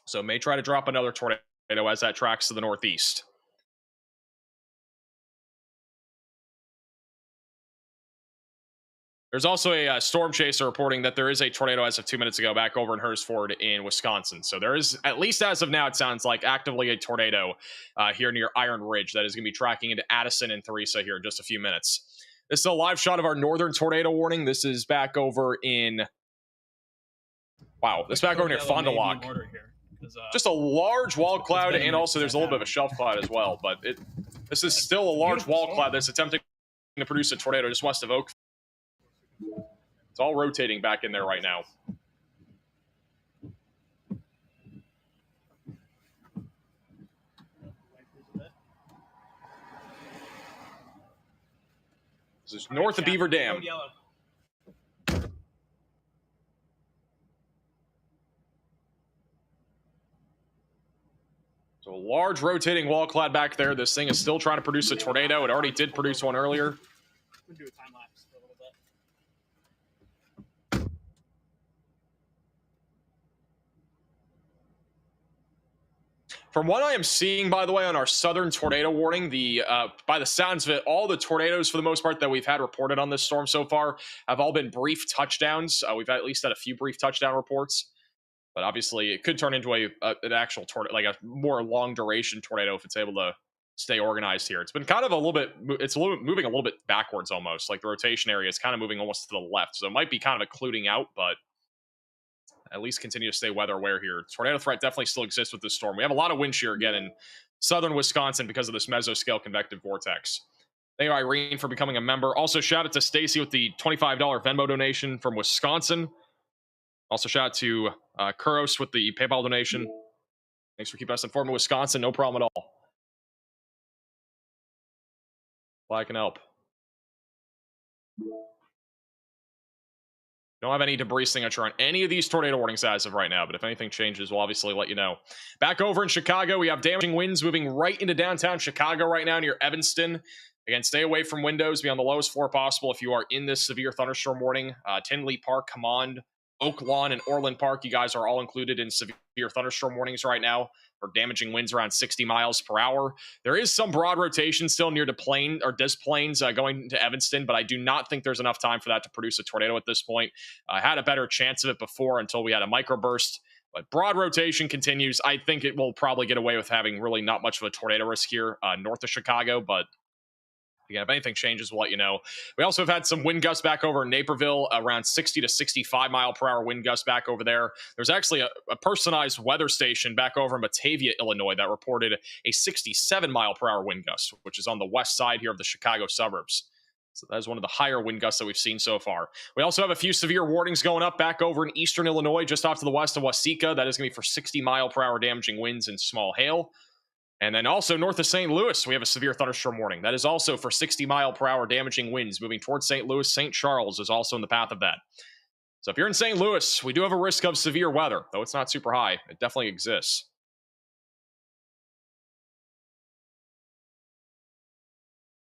So may try to drop another tornado as that tracks to the northeast. There's also a storm chaser reporting that there is a tornado as of 2 minutes ago back over in Hereford in Wisconsin. So there is, at least as of now, it sounds like actively a tornado here near Iron Ridge that is going to be tracking into Addison and Theresa here in just a few minutes. This is a live shot of our northern tornado warning. This is back over in, wow, this is back over near Fond du Lac. Just a large wall cloud, and also there's a little bit of a shelf cloud as well. But this is still a large wall cloud that's attempting to produce a tornado just west of Oakville. It's all rotating back in there right now. This is north of Beaver Dam. So a large rotating wall cloud back there. This thing is still trying to produce a tornado. It already did produce one earlier. I'm going to do a time lapse for a little bit. From what I am seeing, by the way, on our southern tornado warning, by the sounds of it, all the tornadoes, for the most part, that we've had reported on this storm so far have all been brief touchdowns. We've at least had a few brief touchdown reports. But obviously, it could turn into an actual tornado, like a more long-duration tornado if it's able to stay organized here. It's been kind of moving a little bit backwards almost. Like the rotation area is kind of moving almost to the left. So it might be kind of occluding out, but at least continue to stay weather aware here. Tornado threat definitely still exists with this storm. We have a lot of wind shear again in southern Wisconsin because of this mesoscale convective vortex. Thank you, Irene, for becoming a member. Also, shout out to Stacy with the $25 Venmo donation from Wisconsin. Also, shout out to Kuros with the PayPal donation. Thanks for keeping us informed of Wisconsin. No problem at all. Well, I can help. Don't have any debris signature on any of these tornado warnings as of right now, but if anything changes, we'll obviously let you know. Back over in Chicago, we have damaging winds moving right into downtown Chicago right now near Evanston. Again, stay away from windows. Be on the lowest floor possible if you are in this severe thunderstorm warning. Tinley Park, Command, Oak Lawn, and Orland Park, you guys are all included in severe thunderstorm warnings right now for damaging winds around 60 miles per hour. There is some broad rotation still near Des Plaines going to Evanston, but I do not think there's enough time for that to produce a tornado at this point. I had a better chance of it before until we had a microburst, but broad rotation continues. I think it will probably get away with having really not much of a tornado risk here north of Chicago, but again, if anything changes, we'll let you know. We also have had some wind gusts back over in Naperville, around 60 to 65 mile per hour wind gusts back over there. There's actually a personalized weather station back over in Batavia, Illinois, that reported a 67 mile per hour wind gust, which is on the west side here of the Chicago suburbs. So that is one of the higher wind gusts that we've seen so far. We also have a few severe warnings going up back over in eastern Illinois, just off to the west of Waseca. That is going to be for 60 mile per hour damaging winds and small hail. And then also north of St. Louis, we have a severe thunderstorm warning. That is also for 60 mile per hour damaging winds moving towards St. Louis. St. Charles is also in the path of that. So if you're in St. Louis, we do have a risk of severe weather, though it's not super high. It definitely exists.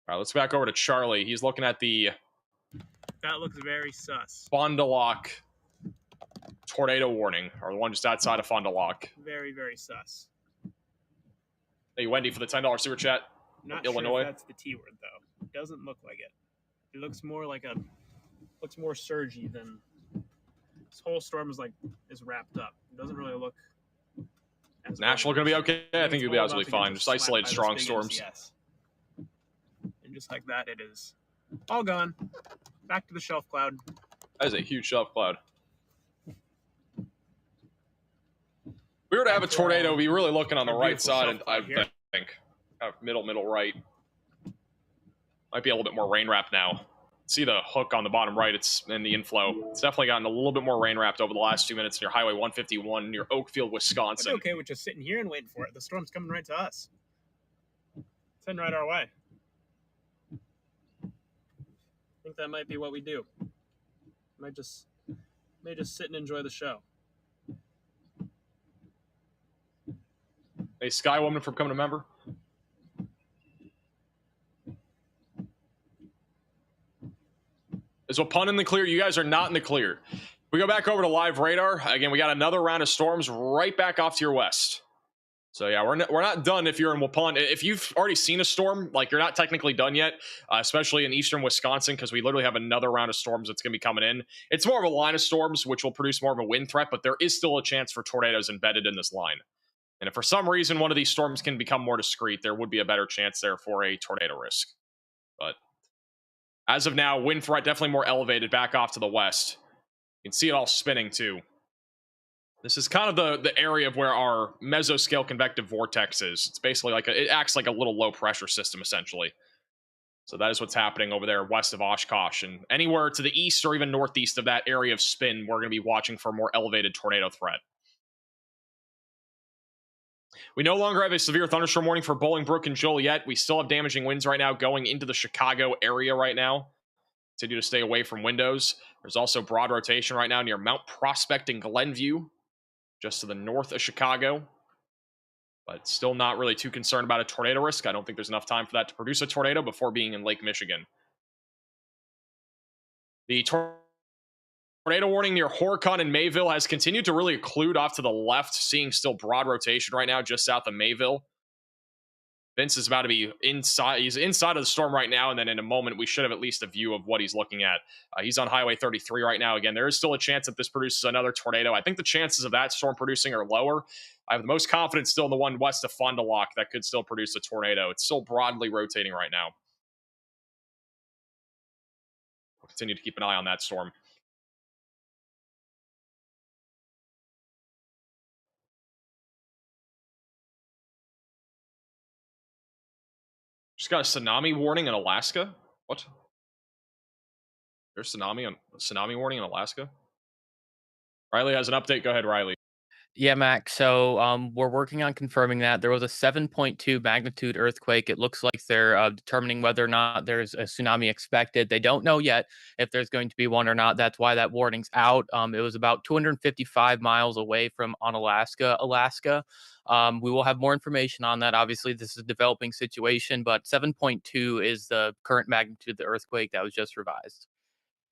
All right, let's back over to Charlie. He's looking at the... That looks very sus. Fond du Lac tornado warning, or the one just outside of Fond du Lac. Very, very sus. Thank you, Wendy, for the $10 super chat. Not Illinois. Sure if that's the T word though. It doesn't look like it. It looks more like looks more surgy than this whole storm is wrapped up. It doesn't really look. National going to be okay? I think you'll be absolutely fine. Just isolated strong storms. Yes. And just like that, it is all gone. Back to the shelf cloud. That is a huge shelf cloud. If we were to have a tornado, we'd be really looking on the right side, and I think middle right. Might be a little bit more rain wrapped now. See the hook on the bottom right, it's in the inflow. It's definitely gotten a little bit more rain wrapped over the last 2 minutes near Highway 151 near Oakfield, Wisconsin. I'm okay with just sitting here and waiting for it. The storm's coming right to us. It's heading right our way. I think that might be what we do. May just sit and enjoy the show. Hey, Skywoman, for becoming a member. Is a pun in the clear? You guys are not in the clear. We go back over to live radar. Again, we got another round of storms right back off to your west. So yeah, we're not done if you're in Waupun. If you've already seen a storm, like you're not technically done yet, especially in eastern Wisconsin, because we literally have another round of storms that's going to be coming in. It's more of a line of storms, which will produce more of a wind threat, but there is still a chance for tornadoes embedded in this line. And if for some reason one of these storms can become more discrete, there would be a better chance there for a tornado risk. But as of now, wind threat definitely more elevated back off to the west. You can see it all spinning too. This is kind of the area of where our mesoscale convective vortex is. It's basically like it acts like a little low pressure system essentially. So that is what's happening over there west of Oshkosh, and anywhere to the east or even northeast of that area of spin, we're going to be watching for a more elevated tornado threat. We no longer have a severe thunderstorm warning for Bolingbrook and Joliet. We still have damaging winds right now going into the Chicago area right now. Continue to stay away from windows. There's also broad rotation right now near Mount Prospect and Glenview, just to the north of Chicago. But still not really too concerned about a tornado risk. I don't think there's enough time for that to produce a tornado before being in Lake Michigan. The tornado warning near Horicon and Mayville has continued to really occlude off to the left, seeing still broad rotation right now just south of Mayville. Vince is about to be inside. He's inside of the storm right now, and then in a moment, we should have at least a view of what he's looking at. He's on Highway 33 right now. Again, there is still a chance that this produces another tornado. I think the chances of that storm producing are lower. I have the most confidence still in the one west of Fond du Lac that could still produce a tornado. It's still broadly rotating right now. We'll continue to keep an eye on that storm. Just got a tsunami warning in Alaska. What? There's tsunami warning in Alaska. Riley has an update. Go ahead, Riley. Yeah, Max. So we're working on confirming that there was a 7.2 magnitude earthquake. It looks like they're determining whether or not there's a tsunami expected. They don't know yet if there's going to be one or not. That's why that warning's out. It was about 255 miles away from Onalaska, Alaska. We will have more information on that. Obviously, this is a developing situation, but 7.2 is the current magnitude of the earthquake that was just revised.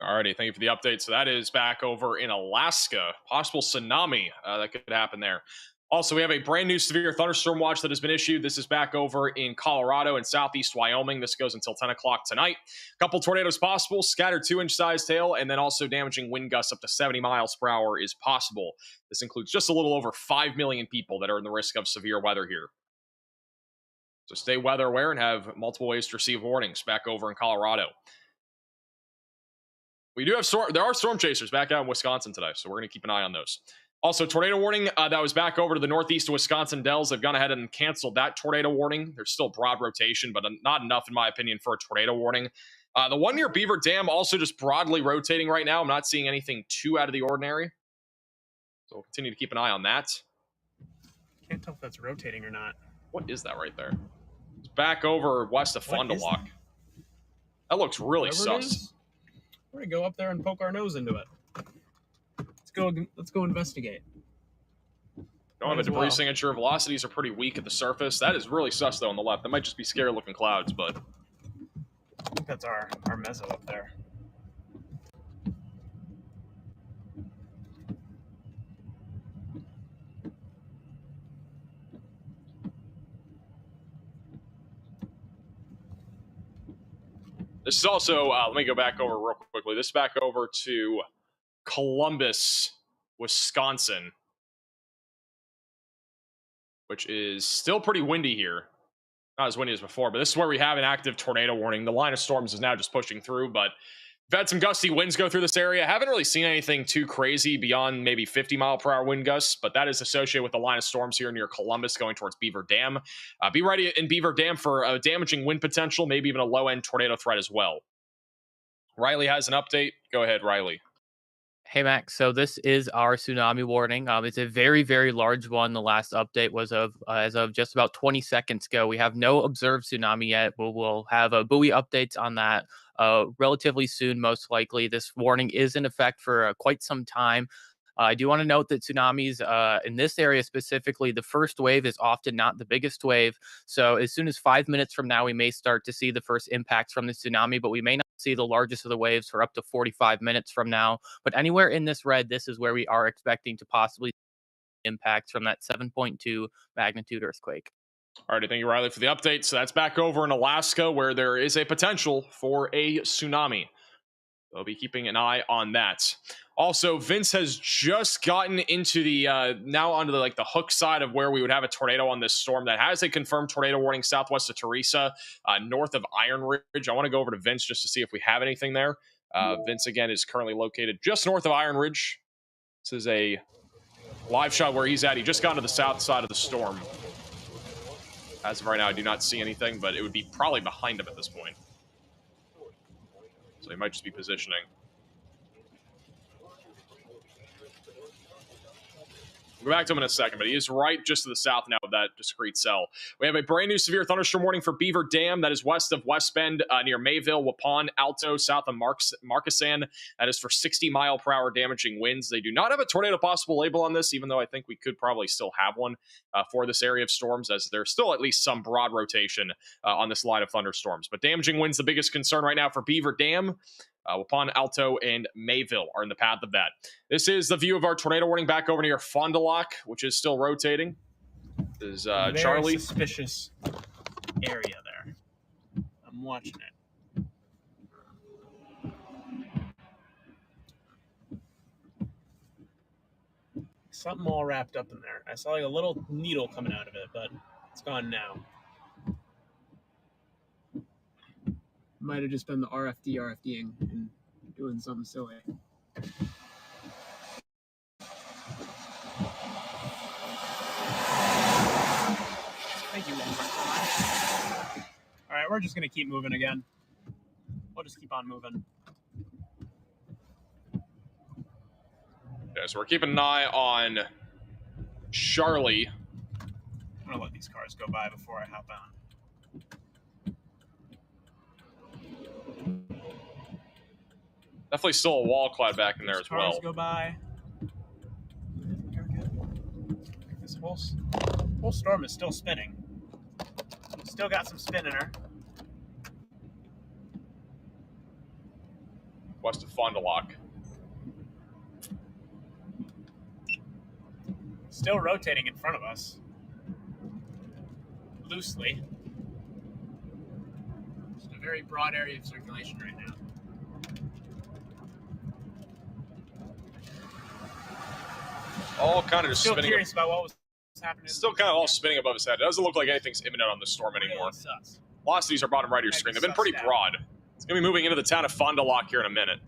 Alrighty, thank you for the update. So that is back over in Alaska. Possible tsunami that could happen there. Also, we have a brand new severe thunderstorm watch that has been issued. This is back over in Colorado and southeast Wyoming. This goes until 10 o'clock tonight. A couple tornadoes possible, scattered 2-inch size hail, and then also damaging wind gusts up to 70 miles per hour is possible. This includes just a little over 5 million people that are in the risk of severe weather here. So stay weather aware and have multiple ways to receive warnings back over in Colorado. We do have there are storm chasers back out in Wisconsin today, so we're going to keep an eye on those. Also, tornado warning that was back over to the northeast of Wisconsin Dells. They've gone ahead and canceled that tornado warning. There's still broad rotation, but not enough, in my opinion, for a tornado warning. The one near Beaver Dam also just broadly rotating right now. I'm not seeing anything too out of the ordinary, so we'll continue to keep an eye on that. Can't tell if that's rotating or not. What is that right there? It's back over west of Fond du Lac. That looks really sus. We're gonna go up there and poke our nose into it. Let's go investigate. Don't have a debris signature. Velocities are pretty weak at the surface. That is really sus though on the left. That might just be scary looking clouds, but I think that's our meso up there. This is also, let me go back over real quickly. This is back over to Columbus, Wisconsin, which is still pretty windy here. Not as windy as before, but this is where we have an active tornado warning. The line of storms is now just pushing through, but we've had some gusty winds go through this area. Haven't really seen anything too crazy beyond maybe 50-mile-per-hour wind gusts, but that is associated with the line of storms here near Columbus going towards Beaver Dam. Be ready in Beaver Dam for a damaging wind potential, maybe even a low-end tornado threat as well. Riley has an update. Go ahead, Riley. Hey Max, so this is our tsunami warning. It's a very, very large one. The last update was as of just about 20 seconds ago. We have no observed tsunami yet, but we'll have buoy updates on that relatively soon, most likely. This warning is in effect for quite some time. I do want to note that tsunamis in this area specifically, the first wave is often not the biggest wave. So as soon as 5 minutes from now, we may start to see the first impacts from the tsunami, but we may not see the largest of the waves for up to 45 minutes from now. But anywhere in this red, this is where we are expecting to possibly impacts from that 7.2 magnitude earthquake. All right, thank you, Riley, for the update. So that's back over in Alaska, where there is a potential for a tsunami. We'll be keeping an eye on that. Also, Vince has just gotten into the now onto the the hook side of where we would have a tornado on this storm that has a confirmed tornado warning southwest of Teresa, north of Iron Ridge. I want to go over to Vince just to see if we have anything there. Vince again is currently located just north of Iron Ridge. This is a live shot where he's at. He just got to the south side of the storm. As of right now, I do not see anything, but it would be probably behind him at this point. So he might just be positioning. We'll go back to him in a second, but he is right just to the south now of that discrete cell. We have a brand new severe thunderstorm warning for Beaver Dam. That is west of West Bend, near Mayville, Waupun, Alto, south of Markesan. That is for 60-mile-per-hour damaging winds. They do not have a tornado possible label on this, even though I think we could probably still have one for this area of storms, as there's still at least some broad rotation on this line of thunderstorms. But damaging winds, the biggest concern right now for Beaver Dam. Waupun, Alto, and Mayville are in the path of that. This is the view of our tornado warning back over near Fond du Lac, which is still rotating. This is Very Charlie. suspicious area there. I'm watching it. Something all wrapped up in there. I saw like a little needle coming out of it, but it's gone now. Might have just been the RFDing and doing something silly. Thank you, Walmart. All right, we're just gonna keep moving again. We'll just keep on moving. Yeah, so we're keeping an eye on Charlie. I'm gonna let these cars go by before I hop on. Definitely still a wall cloud back in there as well. Cars go by. This whole storm is still spinning. Still got some spin in her. West of Fond du Lac. Still rotating in front of us. Loosely. Just a very broad area of circulation right now. All kind of just Still spinning. curious about what was happening. Still kind of all spinning above his head. It doesn't look like anything's imminent on this storm anymore. Sus. Velocities are bottom right of your screen. They've been pretty broad. It's going to be moving into the town of Fond du Lac here in a minute.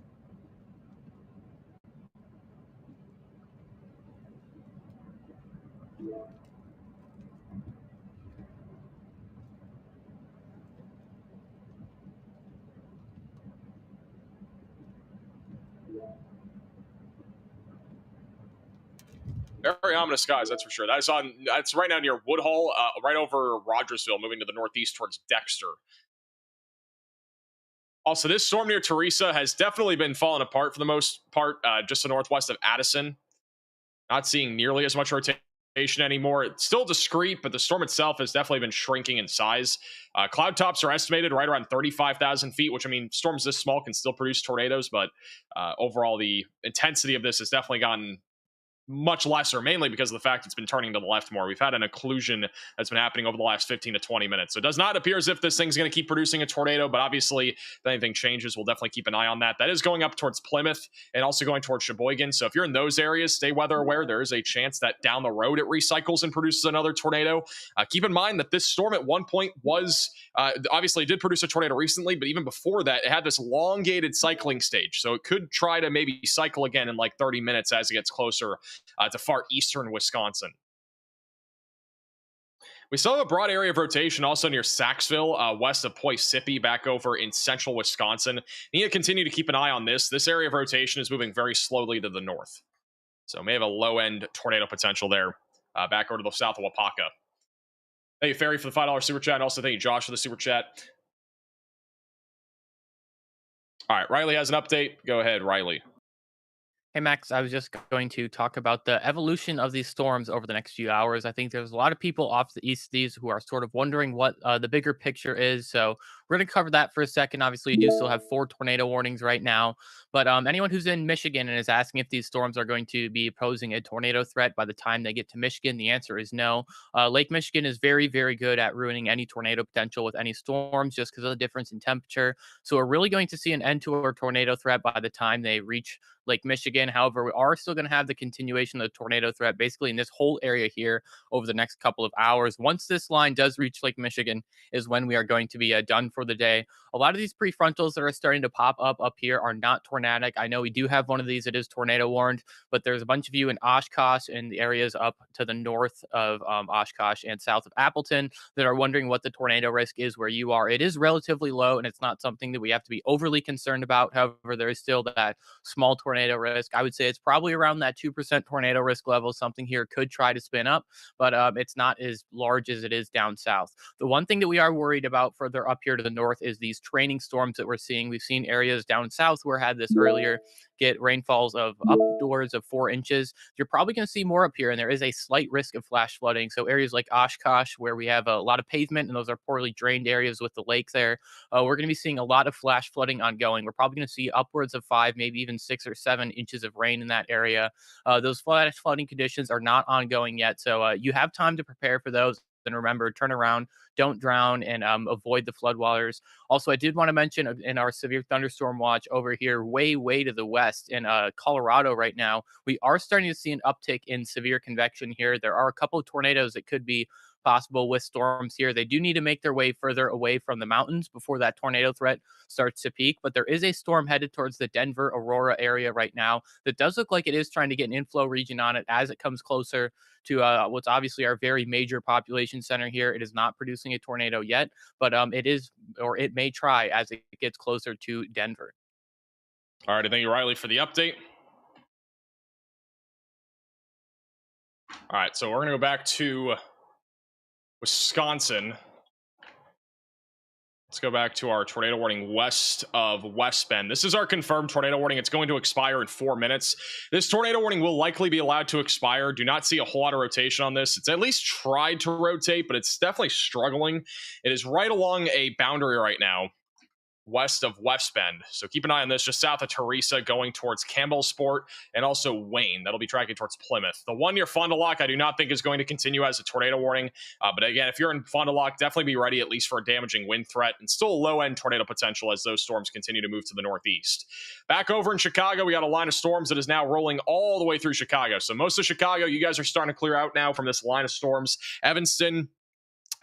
Very ominous skies, that's for sure. That's right now near Woodhull, right over Rogersville, moving to the northeast towards Dexter. Also, this storm near Teresa has definitely been falling apart for the most part, just to the northwest of Addison. Not seeing nearly as much rotation anymore. It's still discrete, but the storm itself has definitely been shrinking in size. Cloud tops are estimated right around 35,000 feet, which, I mean, storms this small can still produce tornadoes, but overall the intensity of this has definitely gotten much lesser, mainly because of the fact it's been turning to the left more. We've had an occlusion that's been happening over the last 15 to 20 minutes. So it does not appear as if this thing's going to keep producing a tornado, but obviously if anything changes, we'll definitely keep an eye on that. That is going up towards Plymouth and also going towards Sheboygan. So if you're in those areas, stay weather aware. There is a chance that down the road it recycles and produces another tornado. Keep in mind that this storm at one point was, obviously it did produce a tornado recently, but even before that, it had this elongated cycling stage. So it could try to maybe cycle again in like 30 minutes as it gets closer to far eastern Wisconsin. We still have a broad area of rotation also near Saxville, west of Poisippi, back over in central Wisconsin. You need to continue to keep an eye on this. This area of rotation is moving very slowly to the north. So may have a low-end tornado potential there, back over to the south of Wapaka. Thank you, Ferry, for the $5 super chat. And also thank you, Josh, for the super chat. All right, Riley has an update. Go ahead, Riley. Hey Max, I was just going to talk about the evolution of these storms over the next few hours. I think there's a lot of people off the east of these who are sort of wondering what the bigger picture is. So we're going to cover that for a second. Obviously, you do still have 4 tornado warnings right now, but anyone who's in Michigan and is asking if these storms are going to be posing a tornado threat by the time they get to Michigan, the answer is no. Lake Michigan is very, very good at ruining any tornado potential with any storms just because of the difference in temperature. So we're really going to see an end to our tornado threat by the time they reach Lake Michigan. However, we are still going to have the continuation of the tornado threat basically in this whole area here over the next couple of hours. Once this line does reach Lake Michigan, is when we are going to be done for the day. A lot of these prefrontals that are starting to pop up here are not tornadic. I know we do have one of these that is tornado warned, but there's a bunch of you in Oshkosh and the areas up to the north of Oshkosh and south of Appleton that are wondering what the tornado risk is where you are. It is relatively low, and it's not something that we have to be overly concerned about. However, there is still that small tornado risk. I would say it's probably around that 2% tornado risk level. Something here could try to spin up, but it's not as large as it is down south. The one thing that we are worried about further up here to the north is these training storms that we're seeing. We've seen areas down south where had this earlier get rainfalls of upwards of 4 inches. You're probably going to see more up here, and there is a slight risk of flash flooding. So areas like Oshkosh, where we have a lot of pavement, and those are poorly drained areas with the lake there, we're going to be seeing a lot of flash flooding ongoing. We're probably going to see upwards of 5, maybe even 6 or 7 inches of rain in that area. Those flash flooding conditions are not ongoing yet, so you have time to prepare for those. And remember, turn around, don't drown, and avoid the floodwaters. Also, I did want to mention in our severe thunderstorm watch over here, way, way to the west in Colorado right now, we are starting to see an uptick in severe convection here. There are a couple of tornadoes that could be possible with storms here. They do need to make their way further away from the mountains before that tornado threat starts to peak. But there is a storm headed towards the Denver, Aurora area right now that does look like it is trying to get an inflow region on it as it comes closer to what's obviously our very major population center here. It is not producing a tornado yet, but it is, or it may try as it gets closer to Denver. All right, thank you, Riley, for the update. All right, so we're going to go back to Wisconsin. Let's go back to our tornado warning west of West Bend. This is our confirmed tornado warning. It's going to expire in 4 minutes. This tornado warning will likely be allowed to expire. Do not see a whole lot of rotation on this. It's at least tried to rotate, but it's definitely struggling. It is right along a boundary right now, west of West Bend. So keep an eye on this, just south of Teresa, going towards Campbellsport and also Wayne. That'll be tracking towards Plymouth. The one near Fond du Lac, I do not think is going to continue as a tornado warning. But again, if you're in Fond du Lac, definitely be ready at least for a damaging wind threat and still a low-end tornado potential as those storms continue to move to the northeast. Back over in Chicago, we got a line of storms that is now rolling all the way through Chicago. So most of Chicago, you guys are starting to clear out now from this line of storms. Evanston,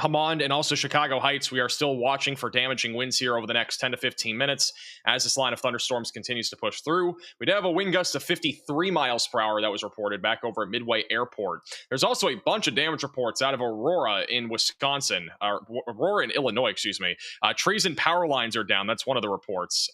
Hammond, and also Chicago Heights, we are still watching for damaging winds here over the next 10 to 15 minutes as this line of thunderstorms continues to push through. We did have a wind gust of 53 miles per hour that was reported back over at Midway Airport. There's also a bunch of damage reports out of Aurora in Wisconsin, Aurora in Illinois, excuse me. Trees and power lines are down. That's one of the reports.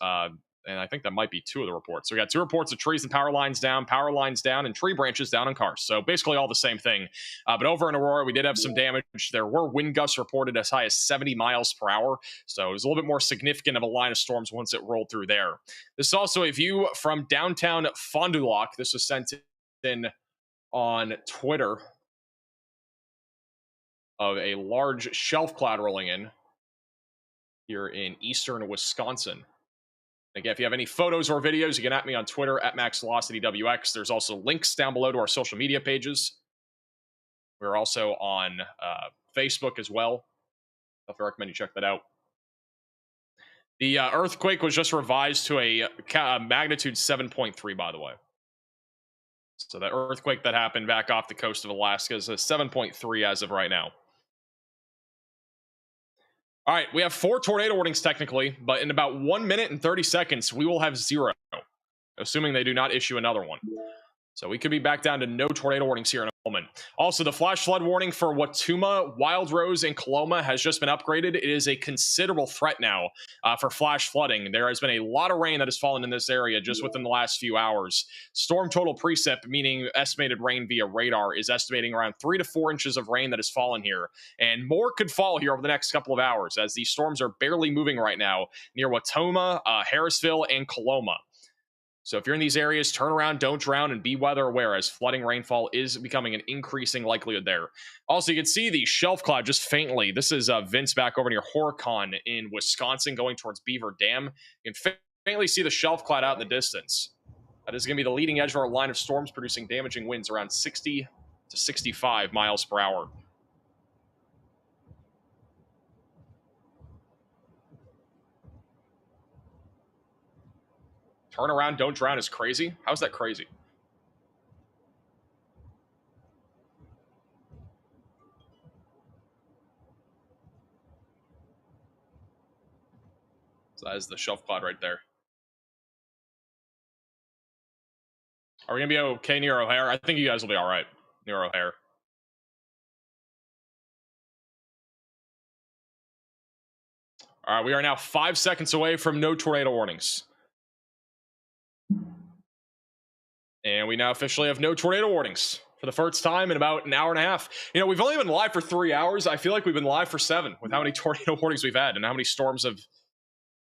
And I think that might be 2 of the reports. So we got 2 reports of trees and power lines down, and tree branches down on cars. So basically all the same thing. But over in Aurora, we did have some damage. There were wind gusts reported as high as 70 miles per hour. So it was a little bit more significant of a line of storms once it rolled through there. This is also a view from downtown Fond du Lac. This was sent in on Twitter of a large shelf cloud rolling in here in eastern Wisconsin. Again, if you have any photos or videos, you can at me on Twitter at MaxVelocityWX. There's also links down below to our social media pages. We're also on Facebook as well. I recommend you check that out. The earthquake was just revised to a magnitude 7.3, by the way. So that earthquake that happened back off the coast of Alaska is a 7.3 as of right now. All right, we have 4 tornado warnings technically, but in about 1 minute and 30 seconds, we will have 0, assuming they do not issue another one. So we could be back down to no tornado warnings here in a moment. Also, the flash flood warning for Watuma, Wild Rose, and Coloma has just been upgraded. It is a considerable threat now for flash flooding. There has been a lot of rain that has fallen in this area just within the last few hours. Storm total precip, meaning estimated rain via radar, is estimating around 3 to 4 inches of rain that has fallen here. And more could fall here over the next couple of hours as these storms are barely moving right now near Watuma, Harrisville, and Coloma. So if you're in these areas, turn around, don't drown, and be weather aware, as flooding rainfall is becoming an increasing likelihood there. Also, you can see the shelf cloud just faintly. This is Vince back over near Horicon in Wisconsin going towards Beaver Dam. You can faintly see the shelf cloud out in the distance. That is going to be the leading edge of our line of storms, producing damaging winds around 60 to 65 miles per hour. Turn around, don't drown is crazy. How's that crazy? So that is the shelf cloud right there. Are we going to be okay near O'Hare? I think you guys will be all right near O'Hare. All right, we are now 5 seconds away from no tornado warnings. And we now officially have no tornado warnings for the first time in about an hour and a half. You know, we've only been live for 3 hours. I feel like we've been live for 7 with how many tornado warnings we've had and how many storms have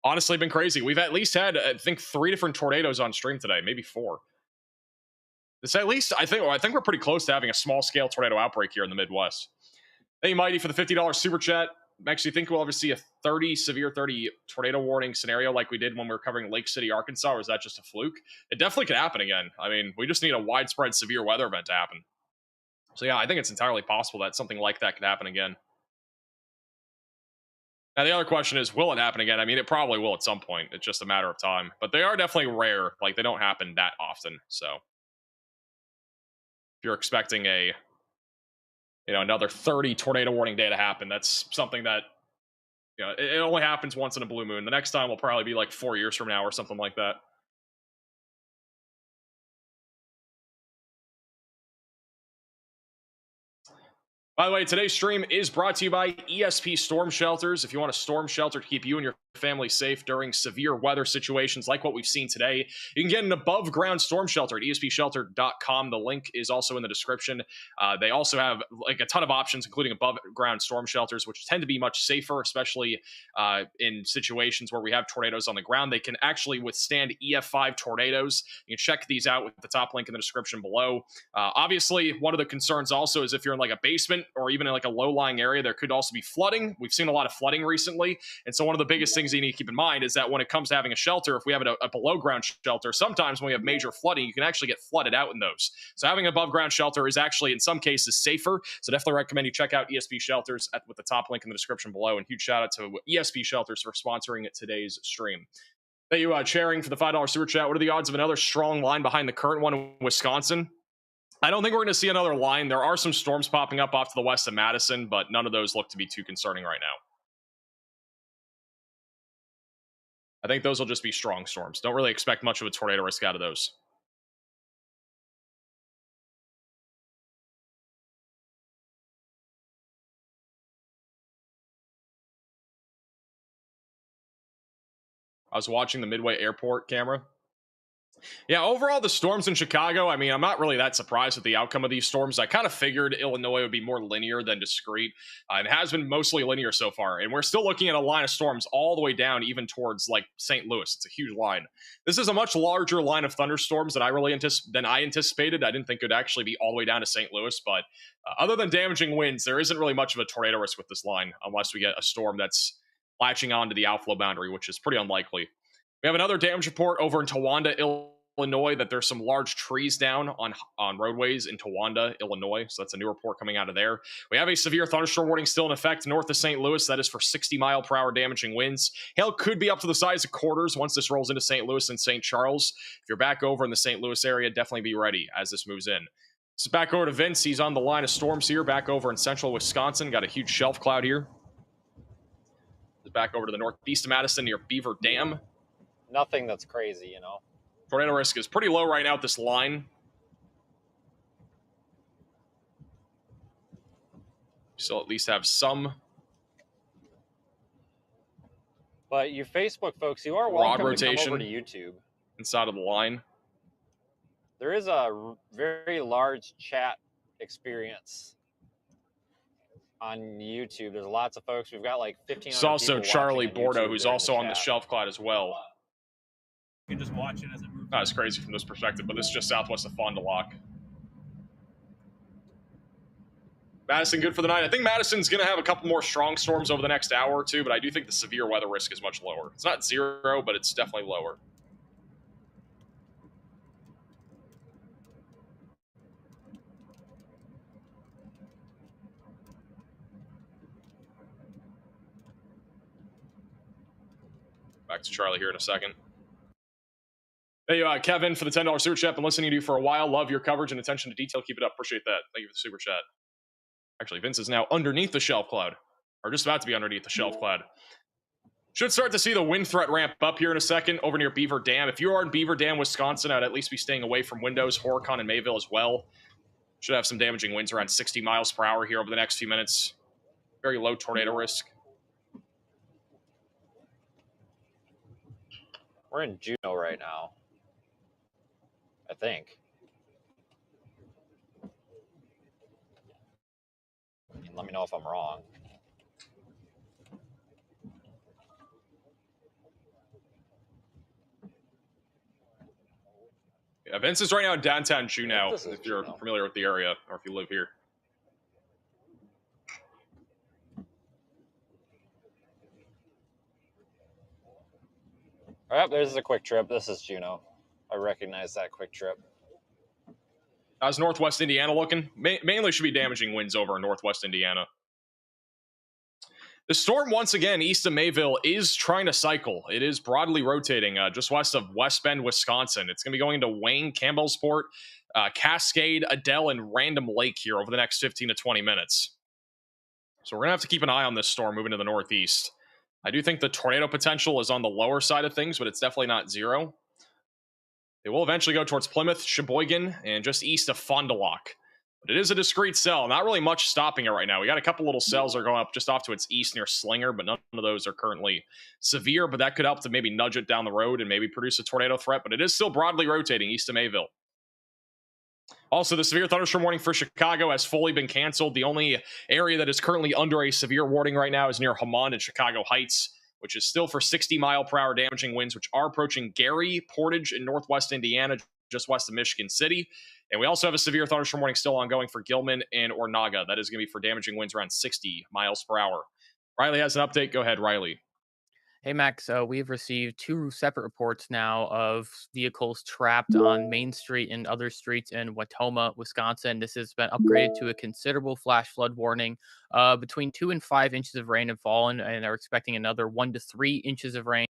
honestly been crazy. We've at least had, I think, 3 different tornadoes on stream today, maybe 4. This at least, I think we're pretty close to having a small-scale tornado outbreak here in the Midwest. Thank you, Mighty, for the $50 super chat. Max, do you think we'll ever see a severe 30 tornado warning scenario like we did when we were covering Lake City, Arkansas, or is that just a fluke? It definitely could happen again. I mean, we just need a widespread severe weather event to happen. So yeah, I think it's entirely possible that something like that could happen again. Now, the other question is, will it happen again? I mean, it probably will at some point. It's just a matter of time. But they are definitely rare. Like, they don't happen that often. So if you're expecting a, you know, another 30 tornado warning day to happen, that's something that, you know, it only happens once in a blue moon. The next time will probably be like 4 years from now or something like that. By the way, today's stream is brought to you by ESP Storm Shelters. If you want a storm shelter to keep you and your family safe during severe weather situations like what we've seen today, you can get an above-ground storm shelter at espshelter.com. The link is also in the description. They also have like a ton of options, including above-ground storm shelters, which tend to be much safer, especially in situations where we have tornadoes on the ground. They can actually withstand EF5 tornadoes. You can check these out with the top link in the description below. Obviously, one of the concerns also is if you're in like a basement or even in like a low-lying area, there could also be flooding. We've seen a lot of flooding recently. And so one of the biggest things you need to keep in mind is that when it comes to having a shelter, if we have a below-ground shelter, sometimes when we have major flooding, you can actually get flooded out in those. So having an above-ground shelter is actually, in some cases, safer. So definitely recommend you check out ESP Shelters with the top link in the description below. And huge shout out to ESP Shelters for sponsoring today's stream. Thank you, Charing, for the $5 super chat. What are the odds of another strong line behind the current one in Wisconsin? I don't think we're going to see another line. There are some storms popping up off to the west of Madison, but none of those look to be too concerning right now. I think those will just be strong storms. Don't really expect much of a tornado risk out of those. I was watching the Midway Airport camera. Yeah, overall, the storms in Chicago, I mean, I'm not really that surprised with the outcome of these storms. I kind of figured Illinois would be more linear than discrete. It has been mostly linear so far, and we're still looking at a line of storms all the way down, even towards, like, St. Louis. It's a huge line. This is a much larger line of thunderstorms than I anticipated. I didn't think it would actually be all the way down to St. Louis, but other than damaging winds, there isn't really much of a tornado risk with this line, unless we get a storm that's latching on to the outflow boundary, which is pretty unlikely. We have another damage report over in Towanda, Illinois, that there's some large trees down on roadways in Towanda, Illinois. So that's a new report coming out of there. We have a severe thunderstorm warning still in effect north of St. Louis. That is for 60-mile-per-hour damaging winds. Hail could be up to the size of quarters once this rolls into St. Louis and St. Charles. If you're back over in the St. Louis area, definitely be ready as this moves in. So back over to Vince. He's on the line of storms here, back over in central Wisconsin. Got a huge shelf cloud here. Back over to the northeast of Madison near Beaver Dam. Nothing that's crazy, you know. Tornado risk is pretty low right now at this line. So at least have some. But you Facebook folks, you are welcome to come over to YouTube. Inside of the line. There is a very large chat experience on YouTube. There's lots of folks. We've got like 1,500 There's also people Charlie watching Bordeaux, YouTube who's during also on the chat. shelf cloud as well. You can just watch it as it moves Not as crazy from this perspective, but this is just southwest of Fond du Lac. Madison good for the night. I think Madison's going to have a couple more strong storms over the next hour or two, but I do think the severe weather risk is much lower. It's not zero, but it's definitely lower. Back to Charlie here in a second. Hey, Kevin, for the $10 super chat. Been listening to you for a while. Love your coverage and attention to detail. Keep it up. Appreciate that. Thank you for the super chat. Actually, Vince is now underneath the shelf cloud, or just about to be underneath the shelf cloud. Should start to see the wind threat ramp up here in a second over near Beaver Dam. If you are in Beaver Dam, Wisconsin, I'd at least be staying away from windows, Horicon, and Mayville as well. Should have some damaging winds around 60 miles per hour here over the next few minutes. Very low tornado risk. We're in Juneau right now, I think. Let me know if I'm wrong. Yeah, Vince is right now in downtown Juneau, if you're Juneau. familiar with the area or if you live here. All right, there's a quick trip. This is Juneau. I recognize that quick trip. How's Northwest Indiana looking? Mainly should be damaging winds over in Northwest Indiana. The storm, once again, east of Mayville, is trying to cycle. It is broadly rotating just west of West Bend, Wisconsin. It's going to be going into Wayne, Campbellsport, Cascade, Adele, and Random Lake here over the next 15 to 20 minutes. So we're going to have to keep an eye on this storm moving to the northeast. I do think the tornado potential is on the lower side of things, but it's definitely not zero. They will eventually go towards Plymouth, Sheboygan, and just east of Fond du Lac. But it is a discrete cell. Not really much stopping it right now. We got a couple little cells that are going up just off to its east near Slinger, but none of those are currently severe. But that could help to maybe nudge it down the road and maybe produce a tornado threat. But it is still broadly rotating east of Mayville. Also, the severe thunderstorm warning for Chicago has fully been canceled. The only area that is currently under a severe warning right now is near Hammond and Chicago Heights, which is still for 60-mile-per-hour damaging winds, which are approaching Gary, Portage, and northwest Indiana, just west of Michigan City. And we also have a severe thunderstorm warning still ongoing for Gilman and Ornaga. That is going to be for damaging winds around 60 miles per hour. Riley has an update. Go ahead, Riley. Hey, Max, we've received 2 separate reports now of vehicles trapped on Main Street and other streets in Watoma, Wisconsin. This has been upgraded to a considerable flash flood warning. Between 2 and 5 inches of rain have fallen, and they're expecting another 1 to 3 inches of rain.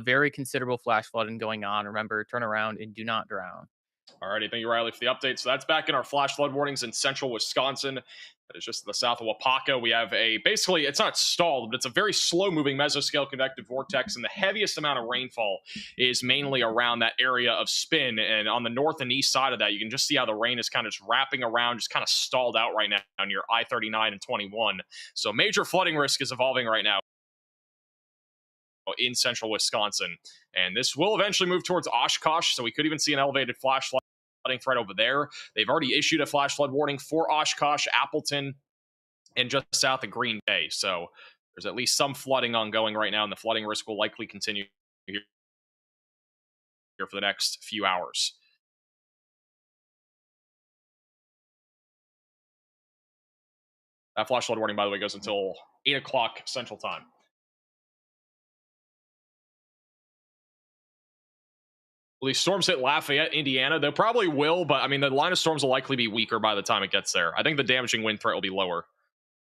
Very considerable flash flooding going on. Remember, turn around and do not drown. Alrighty, thank you, Riley, for the update. So that's back in our flash flood warnings in central Wisconsin. That is just to the south of Wapaka. We have basically, it's not stalled, but it's a very slow-moving mesoscale convective vortex, and the heaviest amount of rainfall is mainly around that area of spin. And on the north and east side of that, you can just see how the rain is kind of just wrapping around, just kind of stalled out right now near I-39 and 21. So major flooding risk is evolving right now in central Wisconsin. And this will eventually move towards Oshkosh, so we could even see an elevated flash flooding threat over there. They've already issued a flash flood warning for Oshkosh, Appleton, and just south of Green Bay. So there's at least some flooding ongoing right now, and the flooding risk will likely continue here for the next few hours. That flash flood warning, by the way, goes until 8 o'clock Central Time. Will these storms hit Lafayette, Indiana? They probably will, but I mean, the line of storms will likely be weaker by the time it gets there. I think the damaging wind threat will be lower.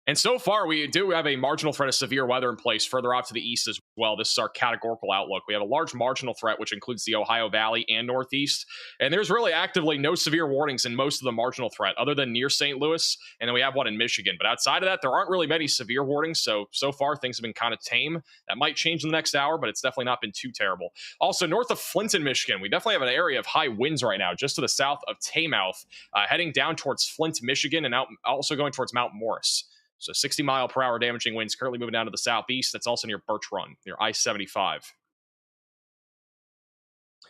And so far, we do have a marginal threat of severe weather in place further off to the east as well. This is our categorical outlook. We have a large marginal threat, which includes the Ohio Valley and Northeast. And there's really actively no severe warnings in most of the marginal threat other than near St. Louis. And then we have one in Michigan. But outside of that, there aren't really many severe warnings. So far, things have been kind of tame. That might change in the next hour, but it's definitely not been too terrible. Also, north of Flinton, Michigan, we definitely have an area of high winds right now, just to the south of Taymouth, heading down towards Flint, Michigan, and also going towards Mount Morris. So 60-mile-per-hour damaging winds currently moving down to the southeast. That's also near Birch Run, near I-75.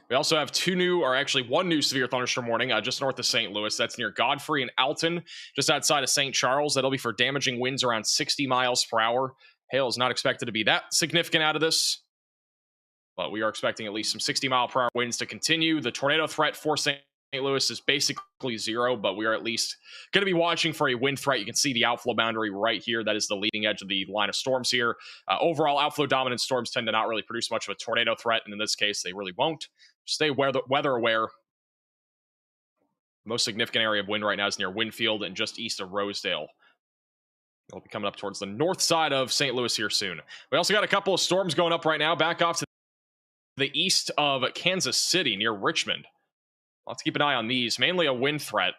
We also have one new severe thunderstorm warning just north of St. Louis. That's near Godfrey and Alton, just outside of St. Charles. That'll be for damaging winds around 60 miles per hour. Hail is not expected to be that significant out of this. But we are expecting at least some 60-mile-per-hour winds to continue. The tornado threat for St. Louis is basically 0, but we are at least going to be watching for a wind threat. You can see the outflow boundary right here. That is the leading edge of the line of storms here. Overall, outflow dominant storms tend to not really produce much of a tornado threat, and in this case, they really won't. Stay weather aware. Most significant area of wind right now is near Winfield and just east of Rosedale. It'll be coming up towards the north side of St. Louis here soon. We also got a couple of storms going up right now, back off to the east of Kansas City near Richmond. I'll have to keep an eye on these. Mainly a wind threat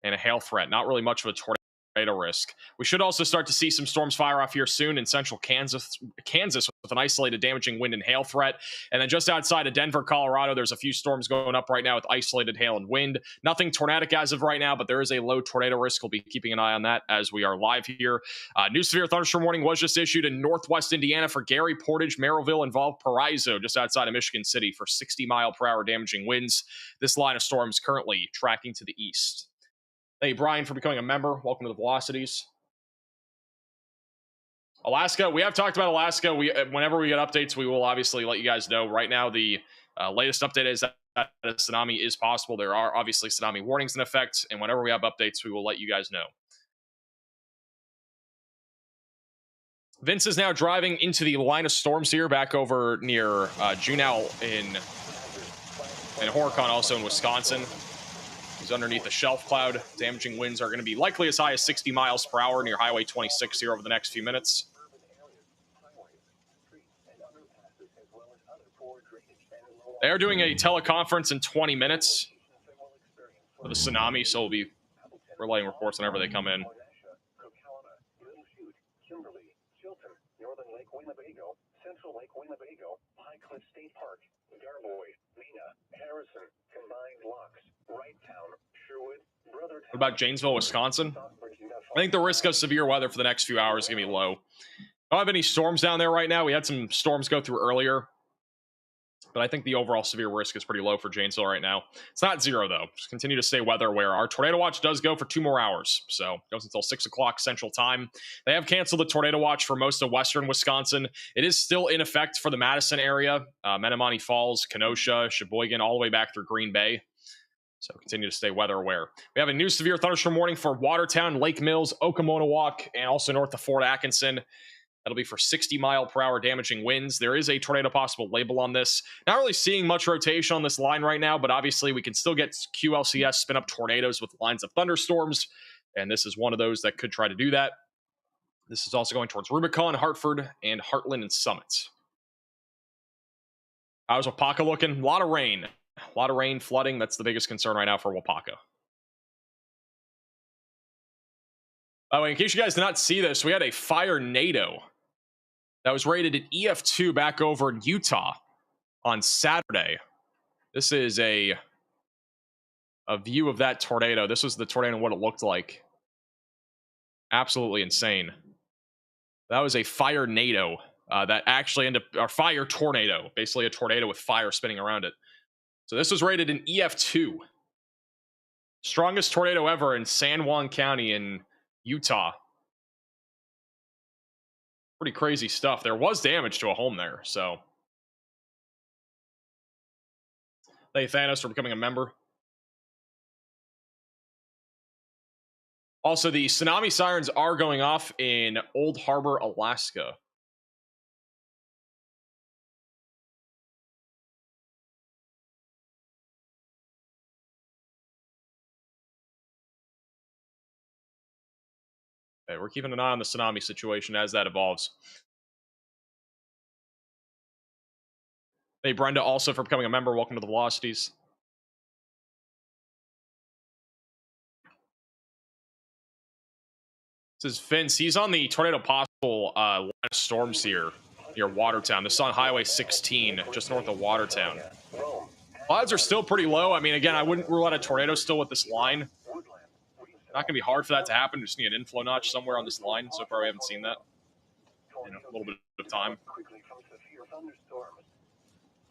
and a hail threat. Not really much of a tornado risk. We should also start to see some storms fire off here soon in central Kansas with an isolated damaging wind and hail threat. And then just outside of Denver, Colorado, there's a few storms going up right now with isolated hail and wind. Nothing tornadic as of right now, but there is a low tornado risk. We'll be keeping an eye on that as we are live here. New severe thunderstorm warning was just issued in northwest Indiana for Gary, Portage, Merrillville, and Valparaiso, just outside of Michigan City for 60-mile-per-hour damaging winds. This line of storms currently tracking to the east. Thank you, Brian, for becoming a member. Welcome to the Velocities. Alaska, we have talked about Alaska. Whenever we get updates, we will obviously let you guys know. Right now, the latest update is that a tsunami is possible. There are obviously tsunami warnings in effect, and whenever we have updates, we will let you guys know. Vince is now driving into the line of storms here, back over near Juneau in Horicon, also in Wisconsin. He's underneath a shelf cloud. Damaging winds are going to be likely as high as 60 miles per hour near Highway 26 here over the next few minutes. They are doing a teleconference in 20 minutes for the tsunami, so we'll be relaying reports whenever they come in. What about Janesville, Wisconsin? I think the risk of severe weather for the next few hours is going to be low. Don't have any storms down there right now. We had some storms go through earlier, but I think the overall severe risk is pretty low for Janesville right now. It's not 0, though. Just continue to stay weather aware. Our tornado watch does go for 2 more hours, so it goes until 6 o'clock Central Time. They have canceled the tornado watch for most of western Wisconsin. It is still in effect for the Madison area, Menomonee Falls, Kenosha, Sheboygan, all the way back through Green Bay. So continue to stay weather aware. We have a new severe thunderstorm warning for Watertown, Lake Mills, Okomonowoc, and also north of Fort Atkinson. That'll be for 60-mile-per-hour damaging winds. There is a tornado possible label on this. Not really seeing much rotation on this line right now, but obviously we can still get QLCS spin up tornadoes with lines of thunderstorms, and this is one of those that could try to do that. This is also going towards Rubicon, Hartford, and Heartland and Summit. How's Wapaka looking? A lot of rain. A lot of rain, flooding. That's the biggest concern right now for Wapaka. Oh, in case you guys did not see this, we had a fire NATO that was rated an EF2 back over in Utah on Saturday. This is a view of that tornado. This was the tornado and what it looked like. Absolutely insane. That was a fire NATO that actually ended up, or fire tornado, basically a tornado with fire spinning around it. So this was rated an EF2. Strongest tornado ever in San Juan County in Utah. Pretty crazy stuff. There was damage to a home there, so. Thank you, Thanos, for becoming a member. Also, the tsunami sirens are going off in Old Harbor, Alaska. Okay, we're keeping an eye on the tsunami situation as that evolves. Hey, Brenda, also for becoming a member. Welcome to the Velocities. This is Vince. He's on the tornado possible line of storms here near Watertown. This is on Highway 16, just north of Watertown. Odds are still pretty low. I mean, again, I wouldn't rule out a tornado still with this line. Not going to be hard for that to happen. Just need an inflow notch somewhere on this line. So far, we haven't seen that in a little bit of time.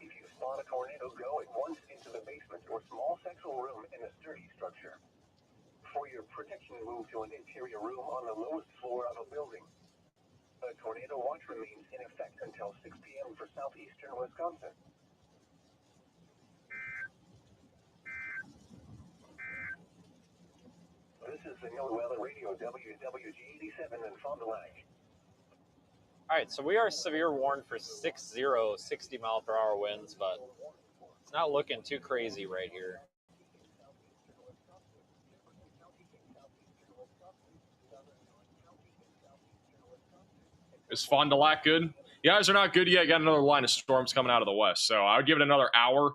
If you spot a tornado, go at once into the basement or small central room in a sturdy structure. For your protection, move to an interior room on the lowest floor of a building. A tornado watch remains in effect until 6 p.m. for southeastern Wisconsin. This is the NOAA Weather Radio WWG 87 in Fond du Lac. All right, so we are severe warned for 60 mile per hour winds, but it's not looking too crazy right here. Is Fond du Lac good? You guys are not good yet. Got another line of storms coming out of the west, so I would give it another hour.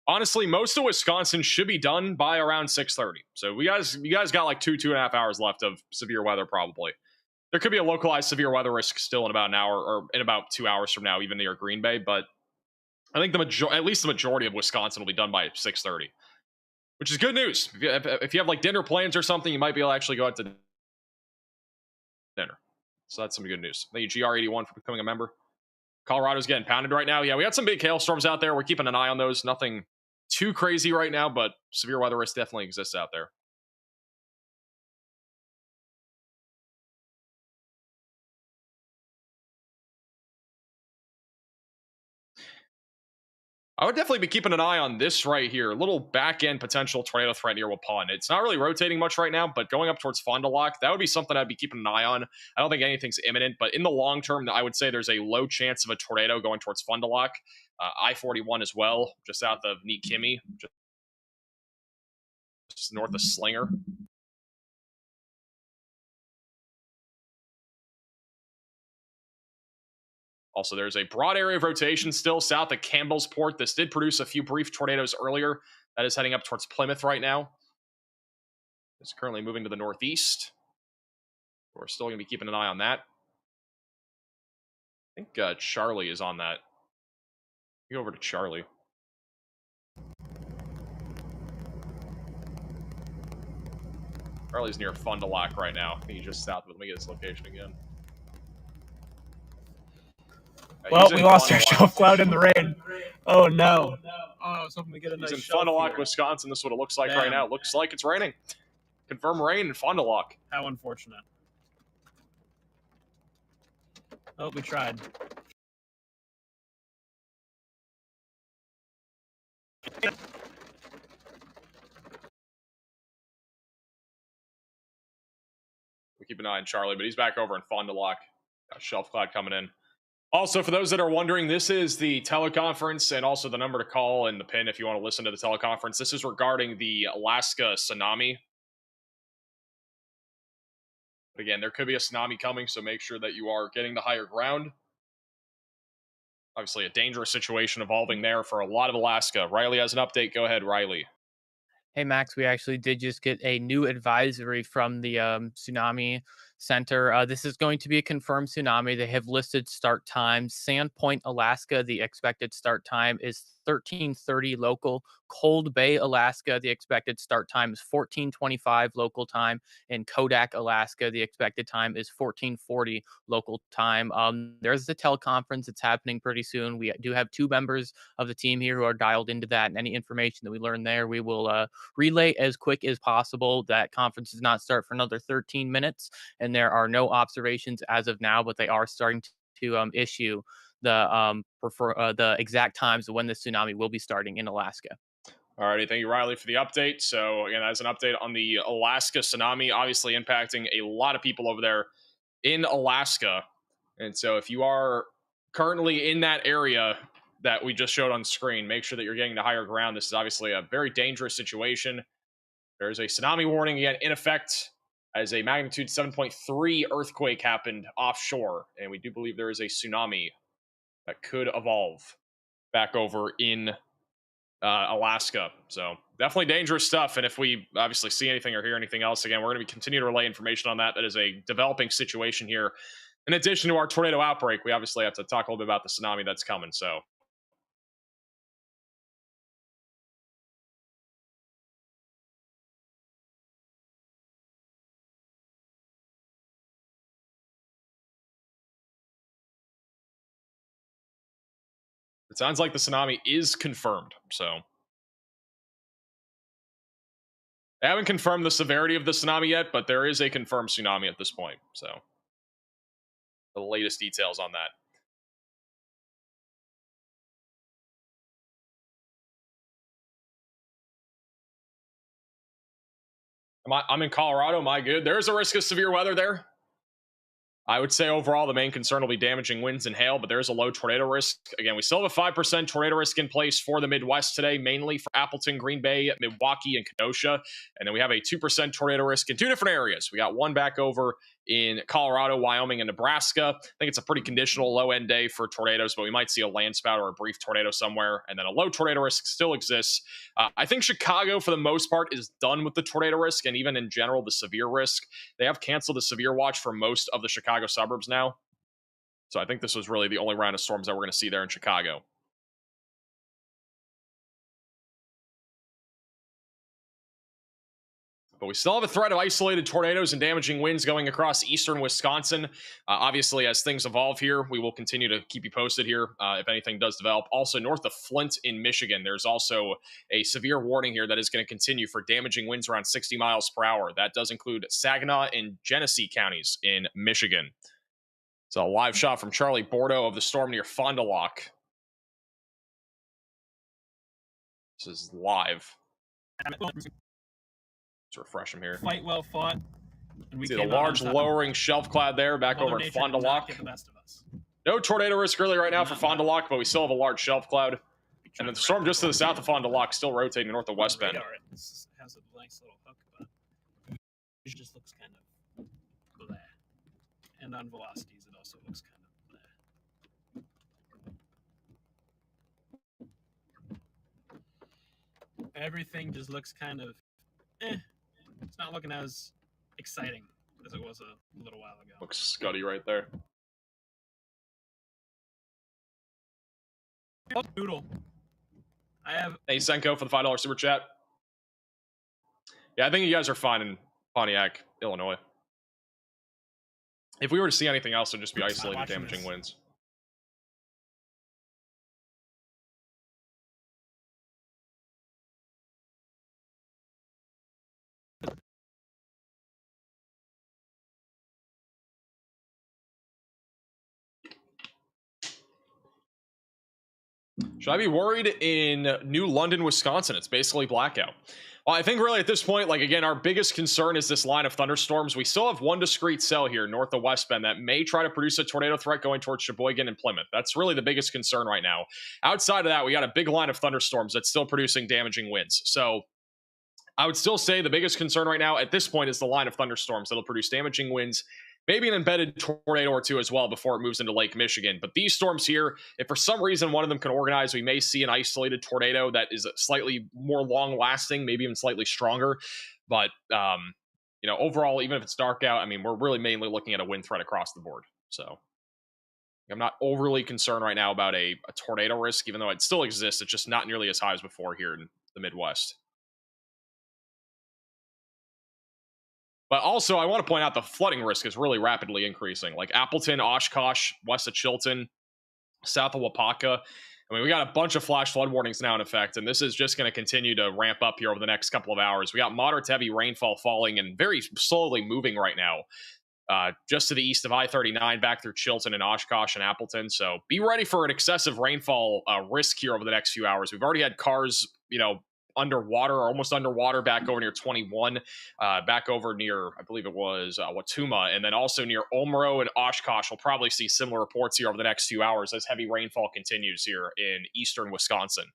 Honestly, most of Wisconsin should be done by around 6:30. So you guys got like 2.5 hours left of severe weather probably. There could be a localized severe weather risk still in about an hour or in about 2 hours from now, even near Green Bay. But I think at least the majority of Wisconsin will be done by 6:30, which is good news. If you have like dinner plans or something, you might be able to actually go out to dinner. So that's some good news. Thank you, GR81, for becoming a member. Colorado's getting pounded right now. Yeah, we got some big hailstorms out there. We're keeping an eye on those. Nothing too crazy right now, but severe weather risk definitely exists out there. I would definitely be keeping an eye on this right here. A little back-end potential tornado threat near Waupun. It's not really rotating much right now, but going up towards Fond du Lac, that would be something I'd be keeping an eye on. I don't think anything's imminent, but in the long term, I would say there's a low chance of a tornado going towards Fond du Lac. I-41 as well, just south of Neekimmy, just north of Slinger. Also, there's a broad area of rotation still south of Campbellsport. This did produce a few brief tornadoes earlier. That is heading up towards Plymouth right now. It's currently moving to the northeast. We're still going to be keeping an eye on that. I think Charlie is on that. Go over to Charlie. Charlie's near Fond du Lac right now. I think he's just south of it. Let me get his location again. Well, we lost our shelf cloud in the rain. Oh, no. Oh, I was hoping to get a nice He's in shelf Fond du Lac, here. Wisconsin. This is what it looks like Damn. right now. It looks like it's raining. Confirmed rain in Fond du Lac. How unfortunate. Oh, we tried. We keep an eye on Charlie, but he's back over in Fond du Lac. Got shelf cloud coming in. Also, for those that are wondering, this is the teleconference and also the number to call in the pin if you want to listen to the teleconference. This is regarding the Alaska tsunami. But again, there could be a tsunami coming, so make sure that you are getting to higher ground. Obviously, a dangerous situation evolving there for a lot of Alaska. Riley has an update. Go ahead, Riley. Hey, Max, we actually did just get a new advisory from the tsunami center. This is going to be a confirmed tsunami. They have listed start times. Sandpoint, Alaska, the expected start time is 13:30 local. Cold Bay, Alaska, the expected start time is 14:25 local time. In Kodak, Alaska, the expected time is 14:40 local time. There's the teleconference. It's happening pretty soon. We do have two members of the team here who are dialed into that, and any information that we learn there, we will relay as quick as possible. That conference does not start for another 13 minutes, and there are no observations as of now, but they are starting to issue the exact times of when the tsunami will be starting in Alaska. Alrighty, thank you, Riley, for the update. So again, that's an update on the Alaska tsunami, obviously impacting a lot of people over there in Alaska. And so if you are currently in that area that we just showed on screen, make sure that you're getting to higher ground. This is obviously a very dangerous situation. There's a tsunami warning again in effect as a magnitude 7.3 earthquake happened offshore. And we do believe there is a tsunami that could evolve back over in Alaska. So definitely dangerous stuff. And if we obviously see anything or hear anything else, again, we're going to continue to relay information on that. That is a developing situation here. In addition to our tornado outbreak, we obviously have to talk a little bit about the tsunami that's coming. So it sounds like the tsunami is confirmed. So they haven't confirmed the severity of the tsunami yet, but there is a confirmed tsunami at this point. So the latest details on that. I'm in Colorado. Am I good? There's a risk of severe weather there. I would say overall the main concern will be damaging winds and hail, but there's a low tornado risk. Again, we still have a 5% tornado risk in place for the Midwest today, mainly for Appleton, Green Bay, Milwaukee, and Kenosha. And then we have a 2% tornado risk in 2 different areas. We got one back over in Colorado, Wyoming, and Nebraska. I think it's a pretty conditional low-end day for tornadoes, but we might see a landspout or a brief tornado somewhere. And then a low tornado risk still exists. I think Chicago, for the most part, is done with the tornado risk, and even in general, the severe risk. They have canceled the severe watch for most of the Chicago suburbs now. So I think this was really the only round of storms that we're going to see there in Chicago. But we still have a threat of isolated tornadoes and damaging winds going across eastern Wisconsin. Obviously, as things evolve here, we will continue to keep you posted here if anything does develop. Also, north of Flint in Michigan, there's also a severe warning here that is going to continue for damaging winds around 60 miles per hour. That does include Saginaw and Genesee counties in Michigan. It's a live shot from Charlie Bordeaux of the storm near Fond du Lac. This is live. Let's refresh him here. Fight well fought. And we see the large lowering shelf cloud there back over at Fond du Lac. No tornado risk really right now for Fond du Lac, but we still have a large shelf cloud. And then the storm just to the south of Fond du Lac still rotating north of West Bend. It has a nice little hook, but it just looks kind of bleh. And on velocities, it also looks kind of bleh. Everything just looks kind of It's not looking as exciting as it was a little while ago. Looks scuddy right there. Doodle. I have Hey Senko for the $5 super chat. Yeah, I think you guys are fine in Pontiac, Illinois. If we were to see anything else, it would just be isolated damaging winds. Should I be worried in New London, Wisconsin? It's basically blackout. Well, I think really at this point, like again, our biggest concern is this line of thunderstorms. We still have one discrete cell here north of West Bend that may try to produce a tornado threat going towards Sheboygan and Plymouth. That's really the biggest concern right now. Outside of that, we got a big line of thunderstorms that's still producing damaging winds. So I would still say the biggest concern right now at this point is the line of thunderstorms that'll produce damaging winds. Maybe an embedded tornado or two as well before it moves into Lake Michigan. But these storms here, if for some reason one of them can organize, we may see an isolated tornado that is slightly more long-lasting, maybe even slightly stronger. But, you know, overall, even if it's dark out, I mean, we're really mainly looking at a wind threat across the board. So I'm not overly concerned right now about a tornado risk, even though it still exists. It's just not nearly as high as before here in the Midwest. But also, I want to point out the flooding risk is really rapidly increasing. Like Appleton, Oshkosh, west of Chilton, south of Wapaka. I mean, we got a bunch of flash flood warnings now in effect, and this is just going to continue to ramp up here over the next couple of hours. We got moderate to heavy rainfall falling and very slowly moving right now. Just to the east of I-39 back through Chilton and Oshkosh and Appleton. So be ready for an excessive rainfall risk here over the next few hours. We've already had cars, you know, underwater or almost underwater back over near 21, back over near, I believe it was Watuma, and then also near Omro and Oshkosh. We'll probably see similar reports here over the next few hours as heavy rainfall continues here in eastern Wisconsin.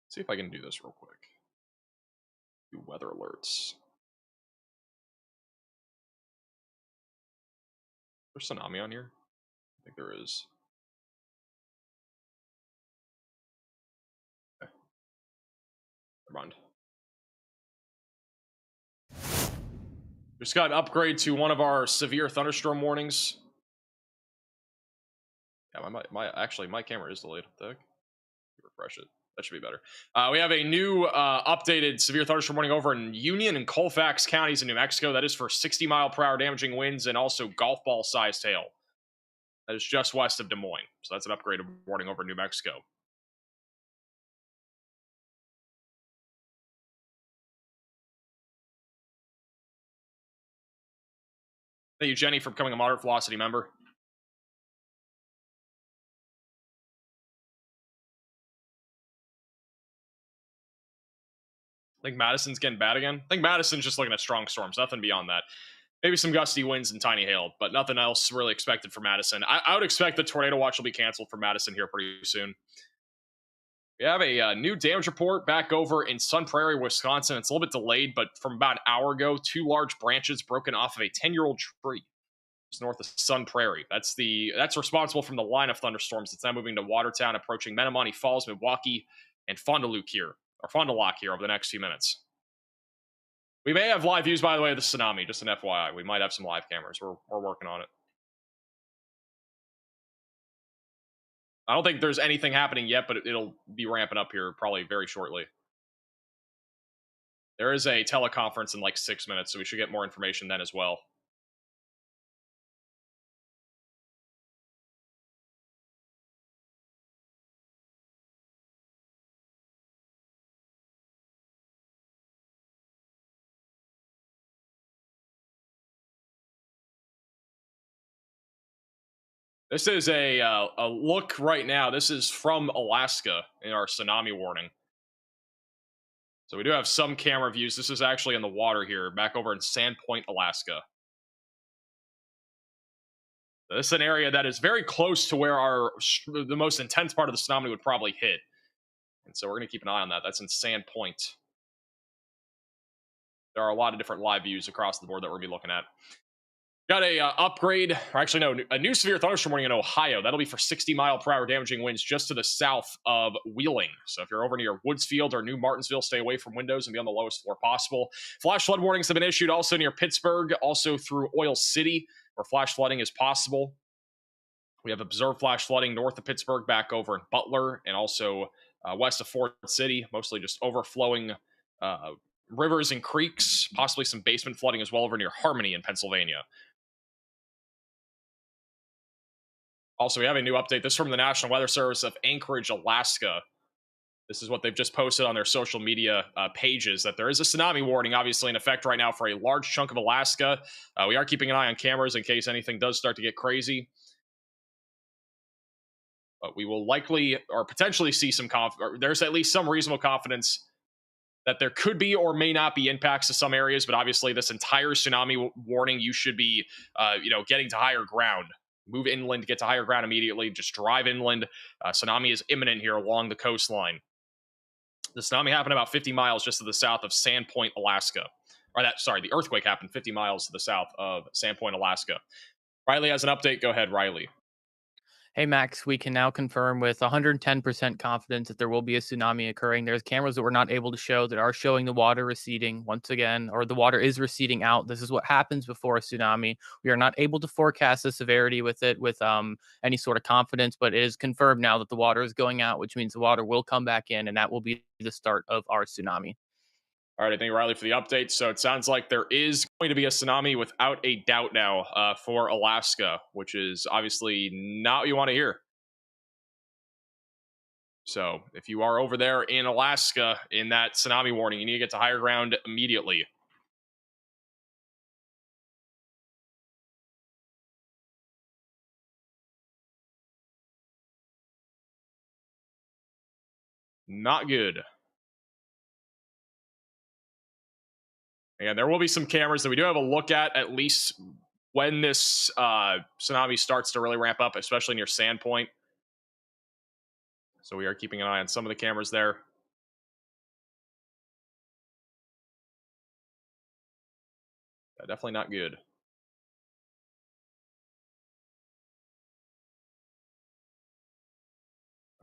See if I can do this real quick. Do weather alerts. There's tsunami on here? I think there is. Okay. Never mind. Just got an upgrade to one of our severe thunderstorm warnings. Yeah, my camera is delayed. What the heck? Refresh it. That should be better. We have a new updated severe thunderstorm warning over in Union and Colfax counties in New Mexico. That is for 60-mile-per-hour damaging winds and also golf ball-sized hail. That is just west of Des Moines. So that's an upgraded warning over New Mexico. Thank you, Jenny, for becoming a Moderate Velocity member. I think Madison's getting bad again. I think Madison's just looking at strong storms, nothing beyond that. Maybe some gusty winds and tiny hail, but nothing else really expected for Madison. I would expect the tornado watch will be canceled for Madison here pretty soon. We have a new damage report back over in Sun Prairie, Wisconsin. It's a little bit delayed, but from about an hour ago, 2 large branches broken off of a 10-year-old tree just north of Sun Prairie. That's responsible from the line of thunderstorms. It's now moving to Watertown, approaching Menomonee Falls, Milwaukee, and Fond du Lac here over the next few minutes. We may have live views, by the way, of the tsunami. Just an FYI, we might have some live cameras. We're working on it. I don't think there's anything happening yet, but it'll be ramping up here probably very shortly. There is a teleconference in like 6 minutes, so we should get more information then as well. This is a look right now. This is from Alaska in our tsunami warning. So we do have some camera views. This is actually in the water here, back over in Sandpoint, Alaska. So this is an area that is very close to where the most intense part of the tsunami would probably hit. And so we're going to keep an eye on that. That's in Sandpoint. There are a lot of different live views across the board that we're going to be looking at. Got a upgrade, or actually no, a new severe thunderstorm warning in Ohio. That'll be for 60-mile-per-hour damaging winds just to the south of Wheeling. So if you're over near Woodsfield or New Martinsville, stay away from windows and be on the lowest floor possible. Flash flood warnings have been issued also near Pittsburgh, also through Oil City, where flash flooding is possible. We have observed flash flooding north of Pittsburgh, back over in Butler, and also west of Ford City, mostly just overflowing rivers and creeks, possibly some basement flooding as well over near Harmony in Pennsylvania. Also, we have a new update. This is from the National Weather Service of Anchorage, Alaska. This is what they've just posted on their social media pages, that there is a tsunami warning, obviously, in effect right now for a large chunk of Alaska. We are keeping an eye on cameras in case anything does start to get crazy. But we will likely or potentially see some there's at least some reasonable confidence that there could be or may not be impacts to some areas. But obviously, this entire tsunami warning, you should be, getting to higher ground. Move inland, get to higher ground immediately. Just drive inland. Tsunami is imminent here along the coastline. The tsunami happened about 50 miles just to the south of Sandpoint, Alaska. The earthquake happened 50 miles to the south of Sandpoint, Alaska. Riley has an update. Go ahead, Riley. Hey, Max, we can now confirm with 110% confidence that there will be a tsunami occurring. There's cameras that we're not able to show that are showing the water receding once again, or the water is receding out. This is what happens before a tsunami. We are not able to forecast the severity with it with any sort of confidence, but it is confirmed now that the water is going out, which means the water will come back in, and that will be the start of our tsunami. All right, I thank you, Riley, for the update. So it sounds like there is going to be a tsunami without a doubt now for Alaska, which is obviously not what you want to hear. So if you are over there in Alaska in that tsunami warning, you need to get to higher ground immediately. Not good. Again, there will be some cameras that we do have a look at least when this tsunami starts to really ramp up, especially near Sandpoint. So we are keeping an eye on some of the cameras there. Definitely not good.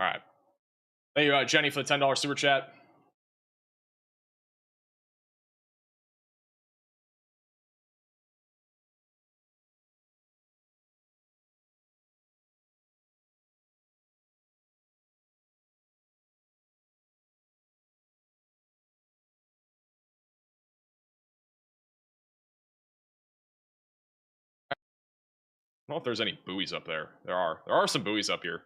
All right. Thank you, Jenny, for the $10 super chat. know if there's any buoys up there. There are some buoys up here.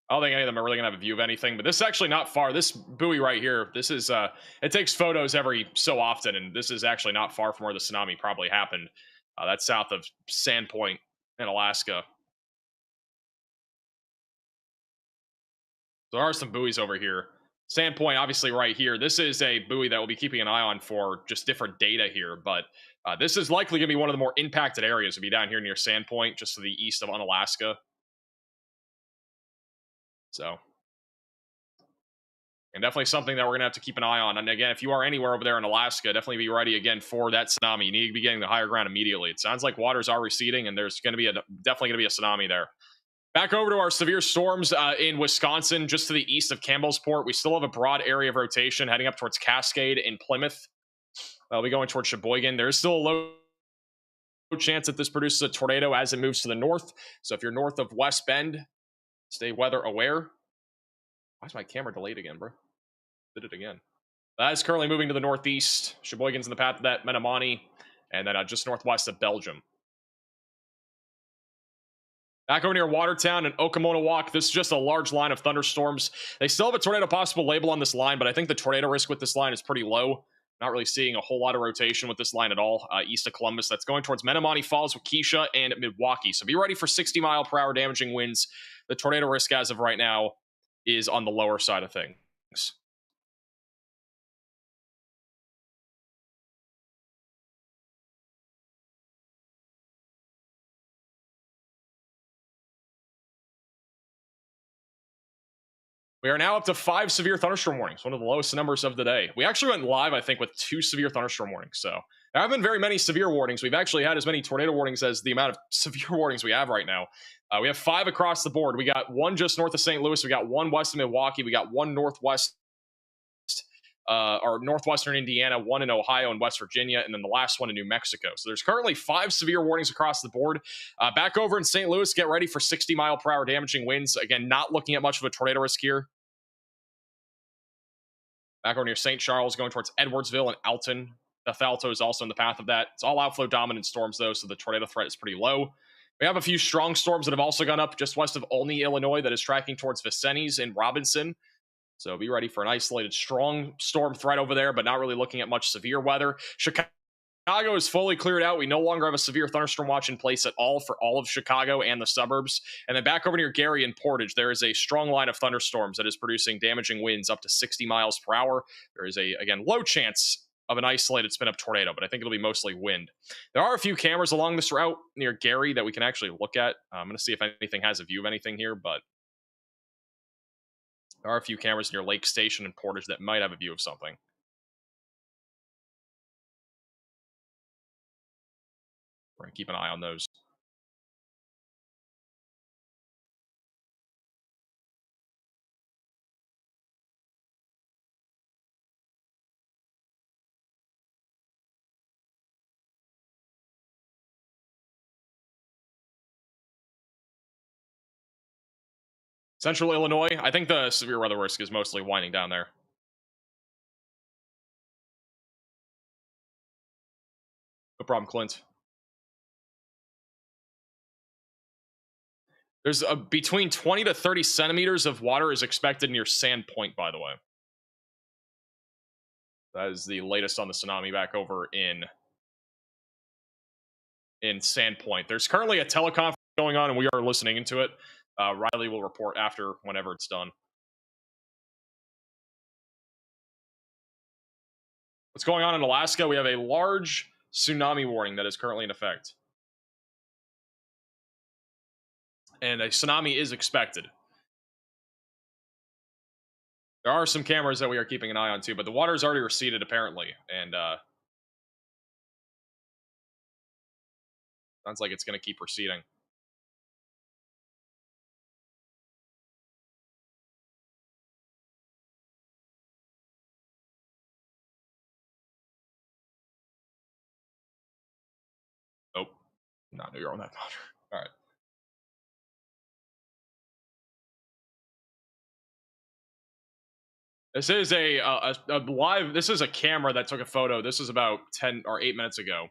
I don't think any of them are really gonna have a view of anything, but this is actually not far. This buoy right here, this is it takes photos every so often, and this is actually not far from where the tsunami probably happened. That's south of Sandpoint in Alaska. There are some buoys over here. Sandpoint, obviously, right here. This is a buoy that we'll be keeping an eye on for just different data here, but this is likely going to be one of the more impacted areas to be down here near Sandpoint, just to the east of Unalaska. So, and definitely something that we're going to have to keep an eye on. And again, if you are anywhere over there in Alaska, definitely be ready again for that tsunami. You need to be getting the higher ground immediately. It sounds like waters are receding, and there's going to be definitely going to be a tsunami there. Back over to our severe storms in Wisconsin, just to the east of Campbellsport. We still have a broad area of rotation heading up towards Cascade and Plymouth. We'll be going towards Sheboygan. There's still a low chance that this produces a tornado as it moves to the north. So if you're north of West Bend, stay weather aware. Why is my camera delayed again, bro? Did it again. That is currently moving to the northeast. Sheboygan's in the path of that, Menomonee, and then just northwest of Belgium. Back over near Watertown and Okomonowak, this is just a large line of thunderstorms. They still have a tornado possible label on this line, but I think the tornado risk with this line is pretty low. Not really seeing a whole lot of rotation with this line at all. East of Columbus, that's going towards Menomonee Falls, Waukesha, and Milwaukee. So be ready for 60-mile-per-hour damaging winds. The tornado risk as of right now is on the lower side of things. We are now up to 5 severe thunderstorm warnings, one of the lowest numbers of the day. We actually went live, I think, with 2 severe thunderstorm warnings. So there haven't been very many severe warnings. We've actually had as many tornado warnings as the amount of severe warnings we have right now. We have 5 across the board. We got 1 just north of St. Louis. We got 1 west of Milwaukee. We got 1 northwest or northwestern Indiana, 1 in Ohio and West Virginia, and then the last one in New Mexico. So there's currently 5 severe warnings across the board. Back over in St. Louis, get ready for 60-mile-per-hour damaging winds. Again, not looking at much of a tornado risk here. Back over near St. Charles, going towards Edwardsville and Alton. Bethalto is also in the path of that. It's all outflow dominant storms, though, so the tornado threat is pretty low. We have a few strong storms that have also gone up just west of Olney, Illinois, that is tracking towards Vincennes and Robinson. So be ready for an isolated strong storm threat over there, but not really looking at much severe weather. Chicago is fully cleared out. We no longer have a severe thunderstorm watch in place at all for all of Chicago and the suburbs. And then back over near Gary and Portage, there is a strong line of thunderstorms that is producing damaging winds up to 60 miles per hour. There is again, low chance of an isolated spin-up tornado, but I think it'll be mostly wind. There are a few cameras along this route near Gary that we can actually look at. I'm going to see if anything has a view of anything here, but there are a few cameras near Lake Station and Portage that might have a view of something. We're going to keep an eye on those. Central Illinois, I think the severe weather risk is mostly winding down there. No problem, Clint. There's between 20 to 30 centimeters of water is expected near Sandpoint, by the way. That is the latest on the tsunami back over in Sandpoint. There's currently a teleconference going on, and we are listening into it. Riley will report after whenever it's done. What's going on in Alaska? We have a large tsunami warning that is currently in effect. And a tsunami is expected. There are some cameras that we are keeping an eye on too, but the water is already receded apparently, and sounds like it's going to keep receding. Oh, not you're on that water. All right. This is a live. This is a camera that took a photo. This is about 10 or 8 minutes ago.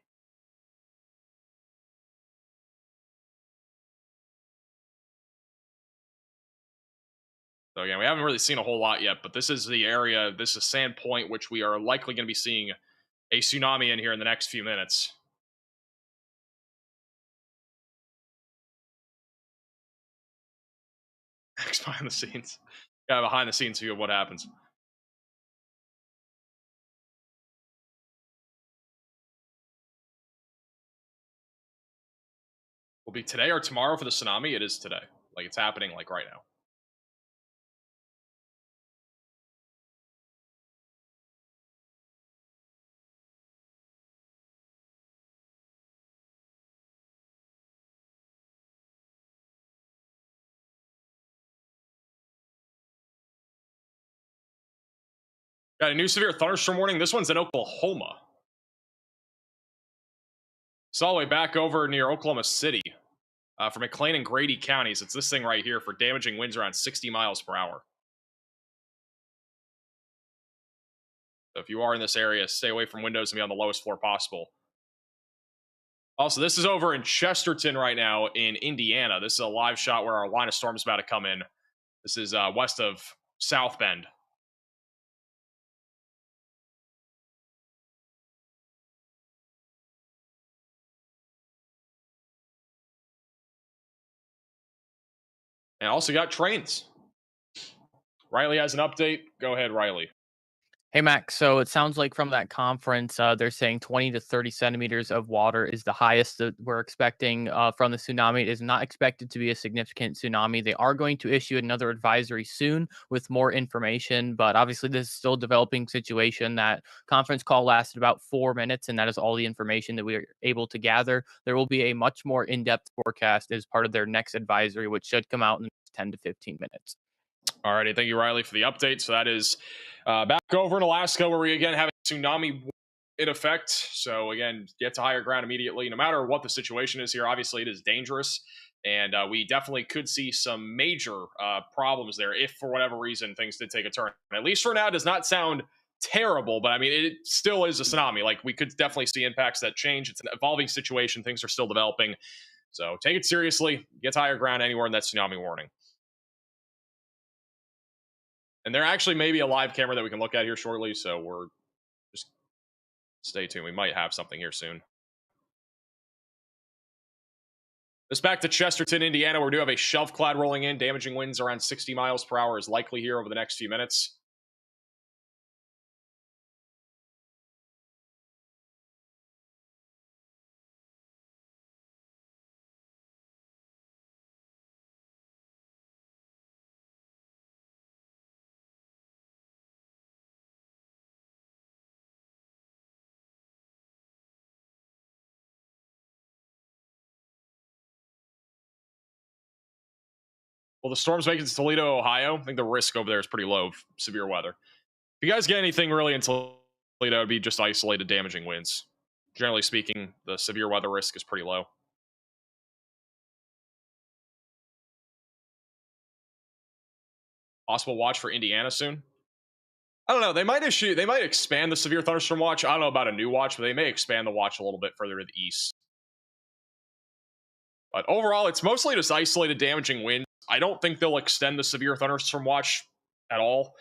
So again, we haven't really seen a whole lot yet, but this is the area, this is Sand Point, which we are likely going to be seeing a tsunami in here in the next few minutes. Behind the scenes. Yeah, behind the scenes view of what happens. Will be today or tomorrow for the tsunami? It is today. Like, it's happening, like, right now. Got a new severe thunderstorm warning. This one's in Oklahoma. It's all the way back over near Oklahoma City. For McLean and Grady counties. It's this thing right here for damaging winds around 60 miles per hour. So if you are in this area, stay away from windows and be on the lowest floor possible. Also, this is over in Chesterton right now in Indiana. This is a live shot where our line of storm is about to come in. This is west of South Bend. And also got trains. Riley has an update. Go ahead, Riley. Hey, Max. So it sounds like from that conference, they're saying 20 to 30 centimeters of water is the highest that we're expecting from the tsunami. It is not expected to be a significant tsunami. They are going to issue another advisory soon with more information, but obviously this is still a developing situation. That conference call lasted about 4 minutes, and that is all the information that we are able to gather. There will be a much more in-depth forecast as part of their next advisory, which should come out in 10 to 15 minutes. Alrighty, thank you, Riley, for the update. So that is back over in Alaska, where we again have a tsunami in effect. So again, get to higher ground immediately. No matter what the situation is here, obviously it is dangerous, and we definitely could see some major problems there if, for whatever reason, things did take a turn. At least for now, it does not sound terrible, but I mean, it still is a tsunami. Like, we could definitely see impacts that change. It's an evolving situation. Things are still developing. So take it seriously. Get to higher ground anywhere in that tsunami warning. And there actually may be a live camera that we can look at here shortly, so we're just stay tuned. We might have something here soon. This back to Chesterton, Indiana, where we do have a shelf cloud rolling in. Damaging winds around 60 miles per hour is likely here over the next few minutes. Well, the storm's making it to Toledo, Ohio. I think the risk over there is pretty low of severe weather. If you guys get anything really in Toledo, it would be just isolated damaging winds. Generally speaking, the severe weather risk is pretty low. Possible watch for Indiana soon. I don't know. They might expand the severe thunderstorm watch. I don't know about a new watch, but they may expand the watch a little bit further to the east. But overall, it's mostly just isolated damaging winds. I don't think they'll extend the severe thunderstorm watch at all,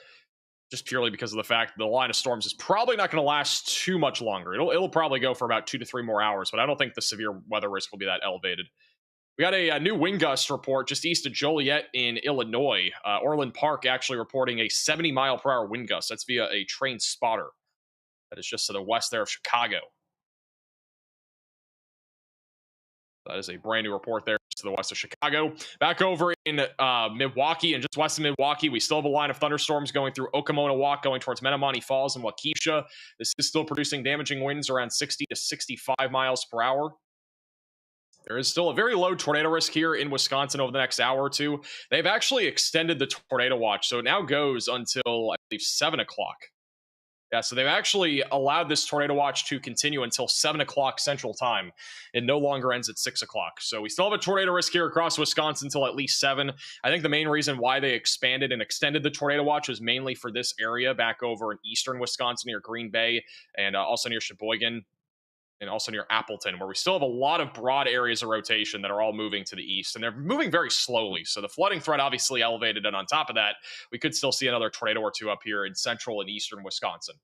just purely because of the fact the line of storms is probably not going to last too much longer. It'll probably go for about 2 to 3 more hours, but I don't think the severe weather risk will be that elevated. We got a new wind gust report just east of Joliet in Illinois. Orland Park actually reporting a 70 mile per hour wind gust. That's via a train spotter. That is just to the west there of Chicago. That is a brand new report there to the west of Chicago. Back over in Milwaukee and just west of Milwaukee, we still have a line of thunderstorms going through Okomonowoc, going towards Menomonee Falls and Waukesha. This is still producing damaging winds around 60 to 65 miles per hour. There is still a very low tornado risk here in Wisconsin over the next hour or two. They've actually extended the tornado watch, so it now goes until, I believe, 7 o'clock. Yeah, so they've actually allowed this tornado watch to continue until 7 o'clock Central Time. It no longer ends at 6 o'clock. So we still have a tornado risk here across Wisconsin until at least 7. I think the main reason why they expanded and extended the tornado watch was mainly for this area back over in eastern Wisconsin near Green Bay and also near Sheboygan. and also near Appleton, where we still have a lot of broad areas of rotation that are all moving to the east, and they're moving very slowly. So the flooding threat obviously elevated, and on top of that, we could still see another tornado or two up here in central and eastern Wisconsin.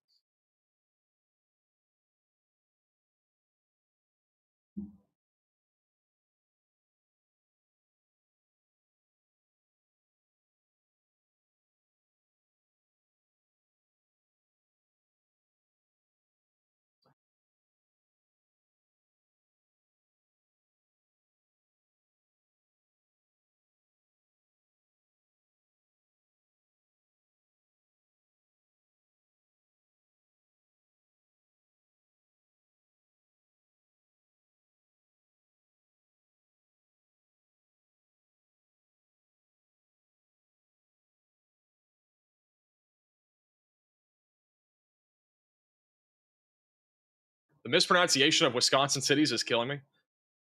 The mispronunciation of Wisconsin cities is killing me.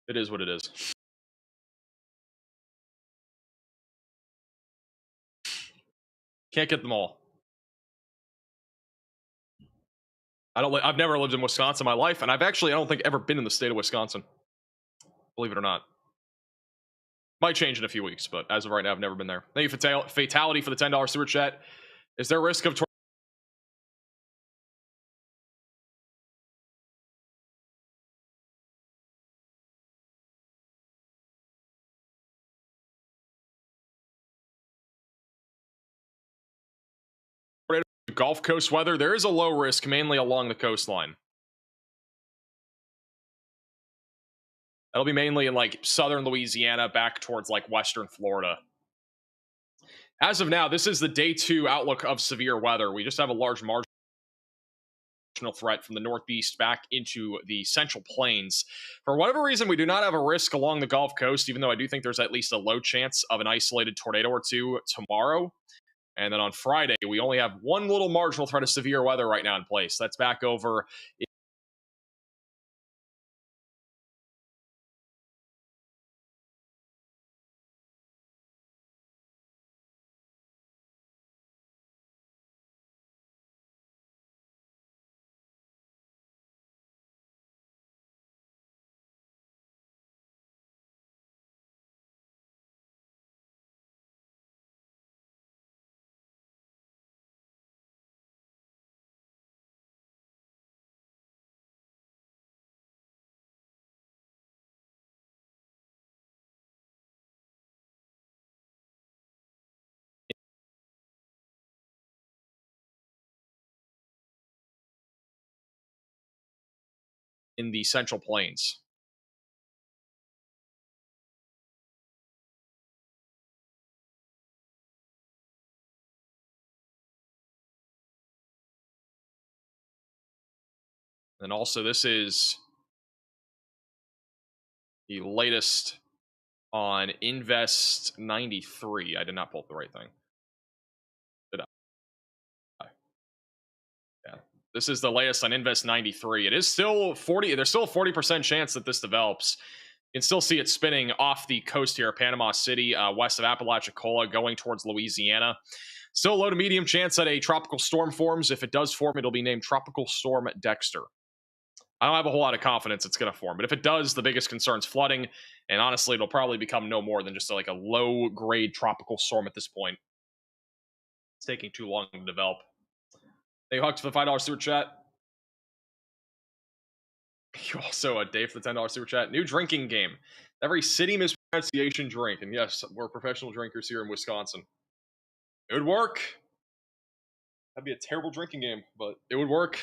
It is what it is. Can't get them all. I've never lived in Wisconsin in my life, and I don't think ever been in the state of Wisconsin. Believe it or not. Might change in a few weeks, but as of right now, I've never been there. Thank you, Fatality, for the $10 super chat. Is there a risk of Gulf Coast weather? There is a low risk, mainly along the coastline. That'll be mainly in like southern Louisiana, back towards like western Florida. As of now, this is the day 2 outlook of severe weather. We just have a large marginal threat from the northeast back into the central plains. For whatever reason, we do not have a risk along the Gulf Coast, even though I do think there's at least a low chance of an isolated tornado or two tomorrow. And then on Friday, we only have one little marginal threat of severe weather right now in place. That's back over in the central plains. And also, this is the latest on Invest 93. I did not pull up the right thing. Did I? Yeah. This is the latest on Invest 93. It is still 40. There's still a 40% chance that this develops. You can still see it spinning off the coast here, Panama City, west of Apalachicola, going towards Louisiana. Still low to medium chance that a tropical storm forms. If it does form, it'll be named Tropical Storm Dexter. I don't have a whole lot of confidence it's going to form, but if it does, the biggest concern is flooding, and honestly, it'll probably become no more than just like a low-grade tropical storm at this point. It's taking too long to develop. Hey, Huck, for the $5 super chat. You also, Dave, for the $10 super chat. New drinking game. Every city mispronunciation drink, and yes, we're professional drinkers here in Wisconsin. It would work. That'd be a terrible drinking game, but it would work.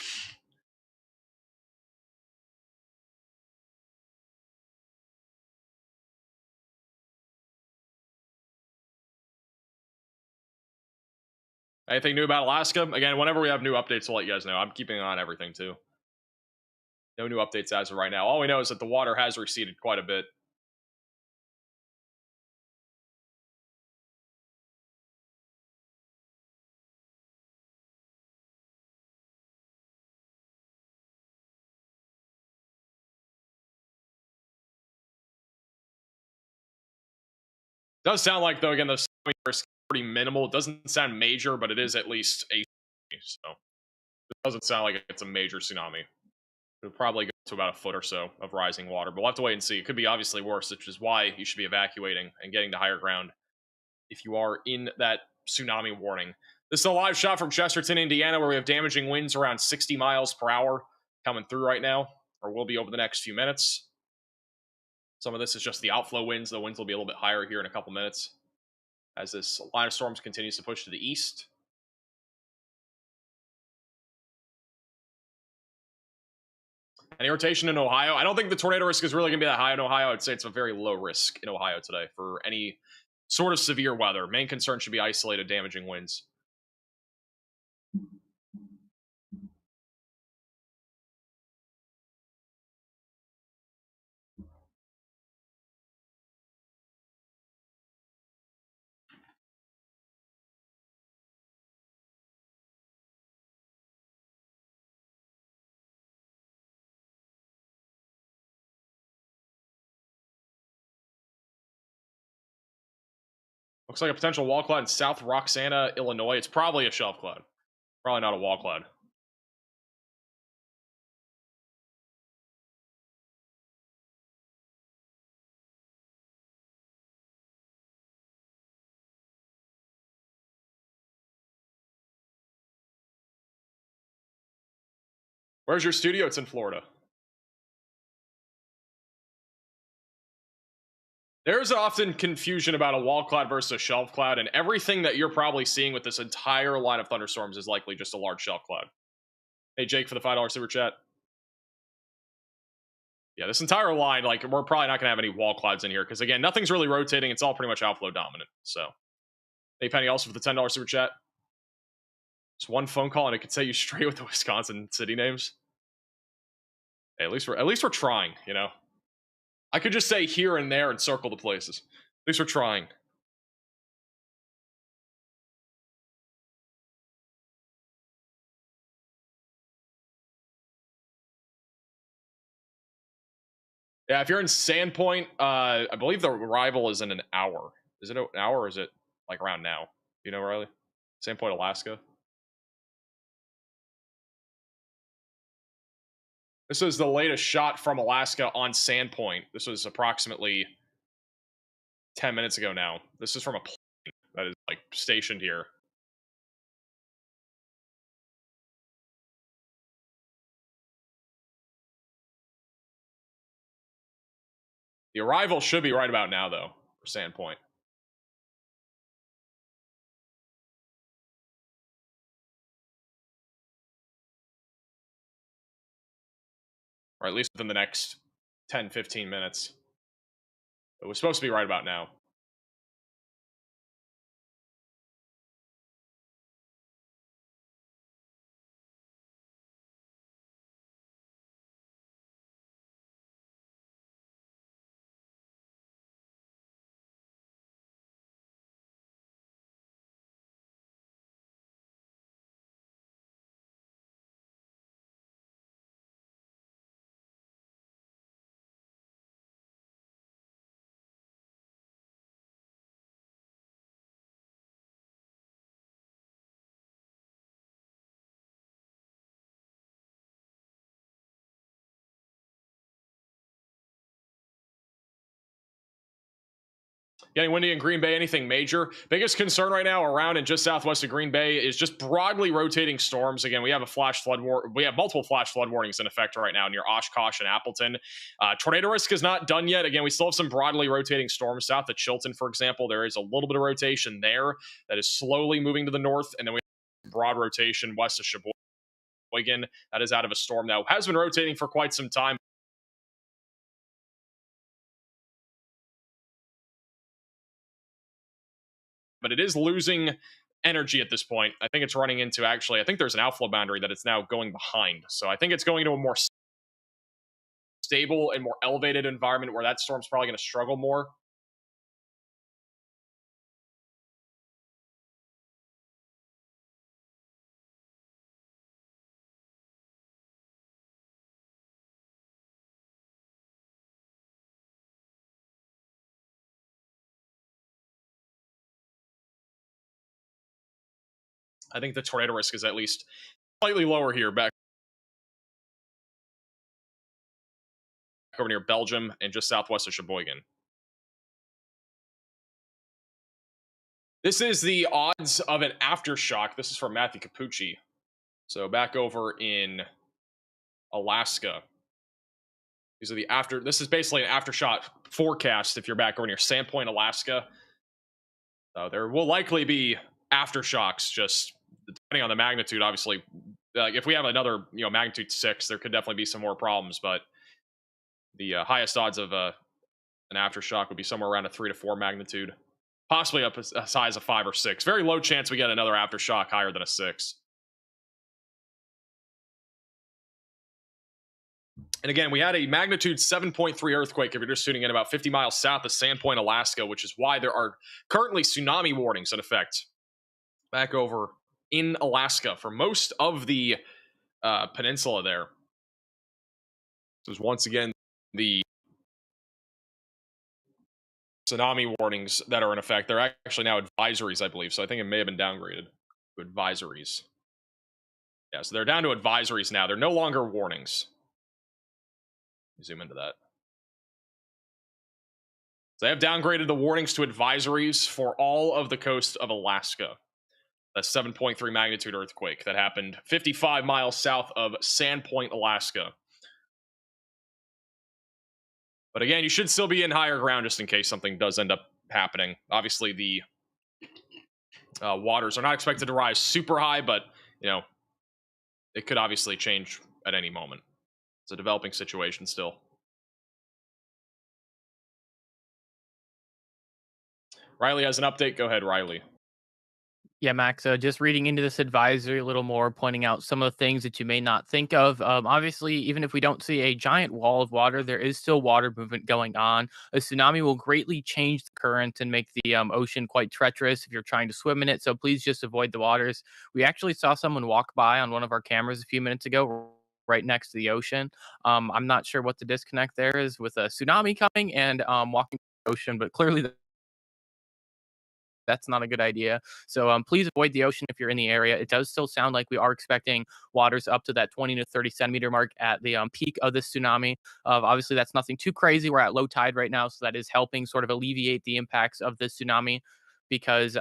Anything new about Alaska? Again, whenever we have new updates, we'll let you guys know. I'm keeping an eye on everything, too. No new updates as of right now. All we know is that the water has receded quite a bit. Does sound like, though, again, the tsunami risk is pretty minimal. It doesn't sound major, but it is at least a tsunami. So it doesn't sound like it's a major tsunami. It'll probably go to about a foot or so of rising water, but we'll have to wait and see. It could be obviously worse, which is why you should be evacuating and getting to higher ground if you are in that tsunami warning. This is a live shot from Chesterton, Indiana, where we have damaging winds around 60 miles per hour coming through right now, or will be over the next few minutes. Some of this is just the outflow winds. The winds will be a little bit higher here in a couple minutes as this line of storms continues to push to the east. Any rotation in Ohio? I don't think the tornado risk is really going to be that high in Ohio. I'd say it's a very low risk in Ohio today for any sort of severe weather. Main concern should be isolated damaging winds. Looks like a potential wall cloud in South Roxana, Illinois. It's probably a shelf cloud. Probably not a wall cloud. Where's your studio? It's in Florida. There's often confusion about a wall cloud versus a shelf cloud, and everything that you're probably seeing with this entire line of thunderstorms is likely just a large shelf cloud. Hey, Jake, for the $5 super chat. Yeah, this entire line, like, we're probably not going to have any wall clouds in here because, again, nothing's really rotating. It's all pretty much outflow dominant. So, hey, Penny, also for the $10 super chat. Just one phone call and it could say you straight with the Wisconsin city names. Hey, at least we're trying, you know. I could just say here and there and circle the places. At least we're trying. Yeah, if you're in Sandpoint, I believe the arrival is in an hour. Is it an hour or is it like around now? Do you know, Riley? Sandpoint, Alaska. This is the latest shot from Alaska on Sandpoint. This was approximately 10 minutes ago now. This is from a plane that is like stationed here. The arrival should be right about now, though, for Sandpoint. Or at least within the next 10, 15 minutes. It was supposed to be right about now. Getting windy in Green Bay, anything major? Biggest concern right now around and just southwest of Green Bay is just broadly rotating storms. Again, we have we have multiple flash flood warnings in effect right now near Oshkosh and Appleton. Tornado risk is not done yet. Again, we still have some broadly rotating storms south of Chilton, for example. There is a little bit of rotation there that is slowly moving to the north, and then we have broad rotation west of Sheboygan. That is out of a storm that has been rotating for quite some time. But it is losing energy at this point. I think it's running into I think there's an outflow boundary that it's now going behind. So I think it's going to a more stable and more elevated environment where that storm's probably going to struggle more. I think the tornado risk is at least slightly lower here back over near Belgium and just southwest of Sheboygan. This is the odds of an aftershock. This is from Matthew Capucci. So back over in Alaska. These are the after. This is basically an aftershock forecast if you're back over near Sandpoint, Alaska. There will likely be aftershocks, just depending on the magnitude. Obviously, if we have another magnitude 6, there could definitely be some more problems. But the highest odds of an aftershock would be somewhere around a 3 to 4 magnitude, possibly up as high as a 5 or 6. Very low chance we get another aftershock higher than a 6. And again, we had a magnitude 7.3 earthquake, if you're just tuning in, about 50 miles south of Sandpoint, Alaska, which is why there are currently tsunami warnings in effect back over in Alaska for most of the peninsula there. This is once again the tsunami warnings that are in effect. They're actually now advisories, I believe. So I think it may have been downgraded to advisories. Yeah, so they're down to advisories now. They're no longer warnings. Zoom into that. So they have downgraded the warnings to advisories for all of the coast of Alaska. A 7.3 magnitude earthquake that happened 55 miles south of Sandpoint, Alaska. But again, you should still be in higher ground just in case something does end up happening. Obviously, the waters are not expected to rise super high, but it could obviously change at any moment. It's a developing situation still. Riley has an update. Go ahead, Riley. Yeah, Max, just reading into this advisory a little more, pointing out some of the things that you may not think of. Obviously, even if we don't see a giant wall of water, there is still water movement going on. A tsunami will greatly change the current and make the ocean quite treacherous if you're trying to swim in it. So please just avoid the waters. We actually saw someone walk by on one of our cameras a few minutes ago, right next to the ocean. I'm not sure what the disconnect there is with a tsunami coming and walking the ocean, but clearly that's not a good idea. So please avoid the ocean if you're in the area. It does still sound like we are expecting waters up to that 20 to 30 centimeter mark at the peak of this tsunami. Obviously, that's nothing too crazy. We're at low tide right now, so that is helping sort of alleviate the impacts of this tsunami because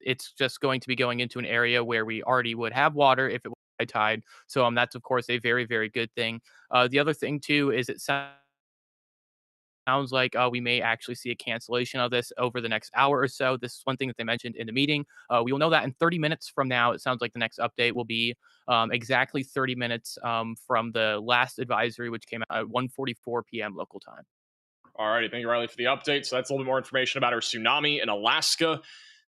it's just going to be going into an area where we already would have water if it was high tide. So that's, of course, a very, very good thing. The other thing, too, is it sounds like we may actually see a cancellation of this over the next hour or so. This is one thing that they mentioned in the meeting. We will know that in 30 minutes from now. It sounds like the next update will be exactly 30 minutes from the last advisory, which came out at 1:44 p.m. local time. All righty, thank you, Riley, for the update. So that's a little bit more information about our tsunami in Alaska,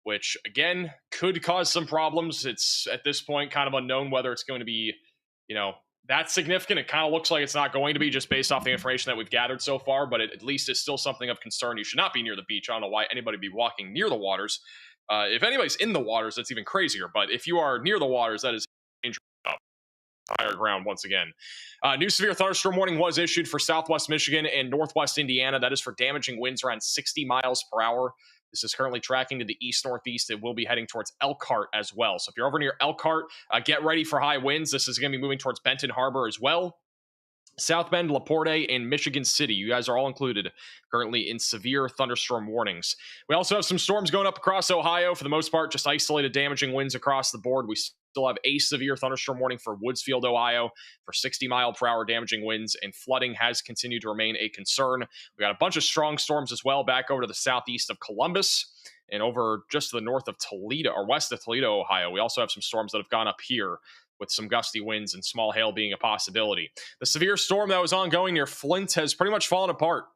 which, again, could cause some problems. It's, at this point, kind of unknown whether it's going to be, that significant. It kind of looks like it's not going to be just based off the information that we've gathered so far, but it at least is still something of concern. You should not be near the beach. I don't know why anybody would be walking near the waters. If anybody's in the waters, that's even crazier. But if you are near the waters, that is dangerous. Higher ground once again. New severe thunderstorm warning was issued for southwest Michigan and northwest Indiana. That is for damaging winds around 60 miles per hour. This is currently tracking to the east-northeast. It will be heading towards Elkhart as well. So if you're over near Elkhart, get ready for high winds. This is going to be moving towards Benton Harbor as well. South Bend, LaPorte, and Michigan City. You guys are all included currently in severe thunderstorm warnings. We also have some storms going up across Ohio. For the most part, just isolated damaging winds across the board. We still have a severe thunderstorm warning for Woodsfield, Ohio, for 60-mile-per-hour damaging winds, and flooding has continued to remain a concern. We got a bunch of strong storms as well back over to the southeast of Columbus and over just to the north of Toledo, or west of Toledo, Ohio. We also have some storms that have gone up here, with some gusty winds and small hail being a possibility. The severe storm that was ongoing near Flint has pretty much fallen apart.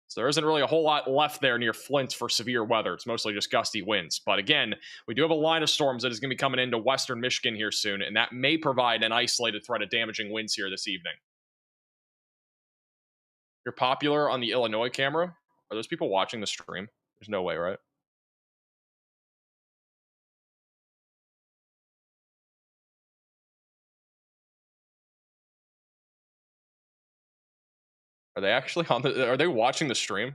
So there isn't really a whole lot left there near Flint for severe weather. It's mostly just gusty winds. But again, we do have a line of storms that is going to be coming into western Michigan here soon, and that may provide an isolated threat of damaging winds here this evening. You're popular on the Illinois camera? Are those people watching the stream? There's no way, right? Are they actually are they watching the stream?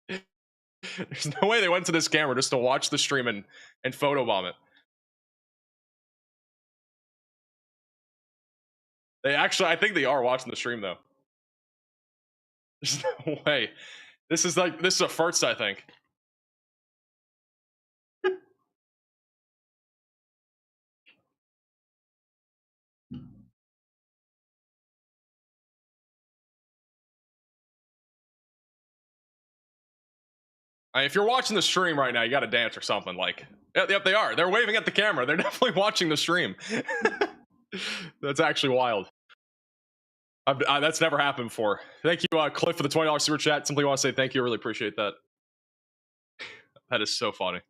There's no way they went to this camera just to watch the stream and photobomb it. They actually, I think they are watching the stream though. There's no way. This is a farts, I think. If you're watching the stream right now, you got to dance or something. Like, yep, they are. They're waving at the camera. They're definitely watching the stream. That's actually wild. That's never happened before. Thank you, Cliff, for the $20 super chat. Simply want to say thank you. I really appreciate that. That is so funny.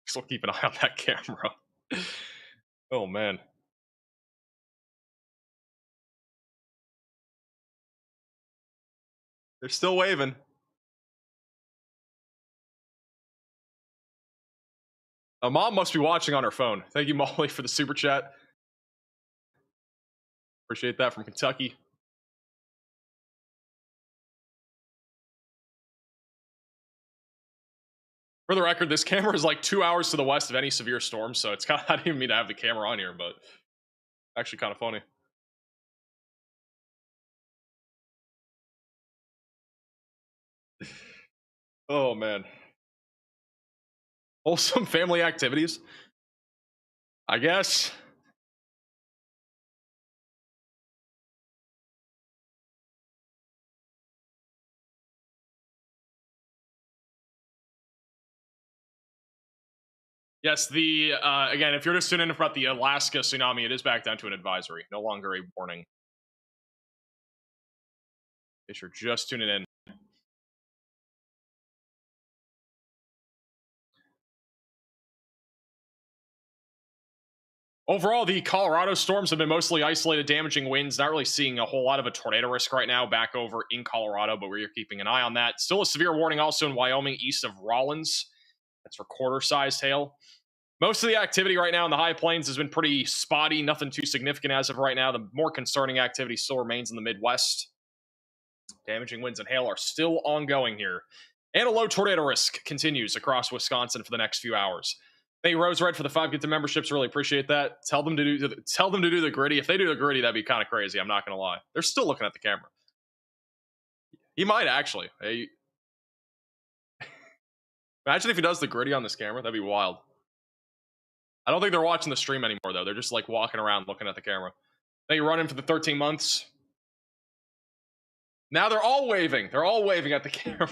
Still keep an eye on that camera. Oh, man. They're still waving. Mom must be watching on her phone. Thank you, Molly, for the super chat. Appreciate that from Kentucky. For the record, this camera is like 2 hours to the west of any severe storm, so it's kind of, I didn't even mean to have the camera on here, but actually kind of funny. Oh, man. Wholesome family activities, I guess. Yes, the again, if you're just tuning in about the Alaska tsunami, it is back down to an advisory, no longer a warning. If you're just tuning in. Overall, the Colorado storms have been mostly isolated, damaging winds. Not really seeing a whole lot of a tornado risk right now back over in Colorado, but we're keeping an eye on that. Still a severe warning also in Wyoming, east of Rawlins. That's recorder-sized hail. Most of the activity right now in the high plains has been pretty spotty, nothing too significant as of right now. The more concerning activity still remains in the Midwest. Damaging winds and hail are still ongoing here. And a low tornado risk continues across Wisconsin for the next few hours. Thank you, Rose Red, for the 5 gift memberships. Really appreciate that. Tell them to do the gritty. If they do the gritty, that'd be kind of crazy. I'm not gonna lie. They're still looking at the camera. He might actually. Hey, imagine if he does the gritty on this camera. That'd be wild. I don't think they're watching the stream anymore though. They're just like walking around looking at the camera. Thank you, running for the 13 months. Now they're all waving. They're all waving at the camera.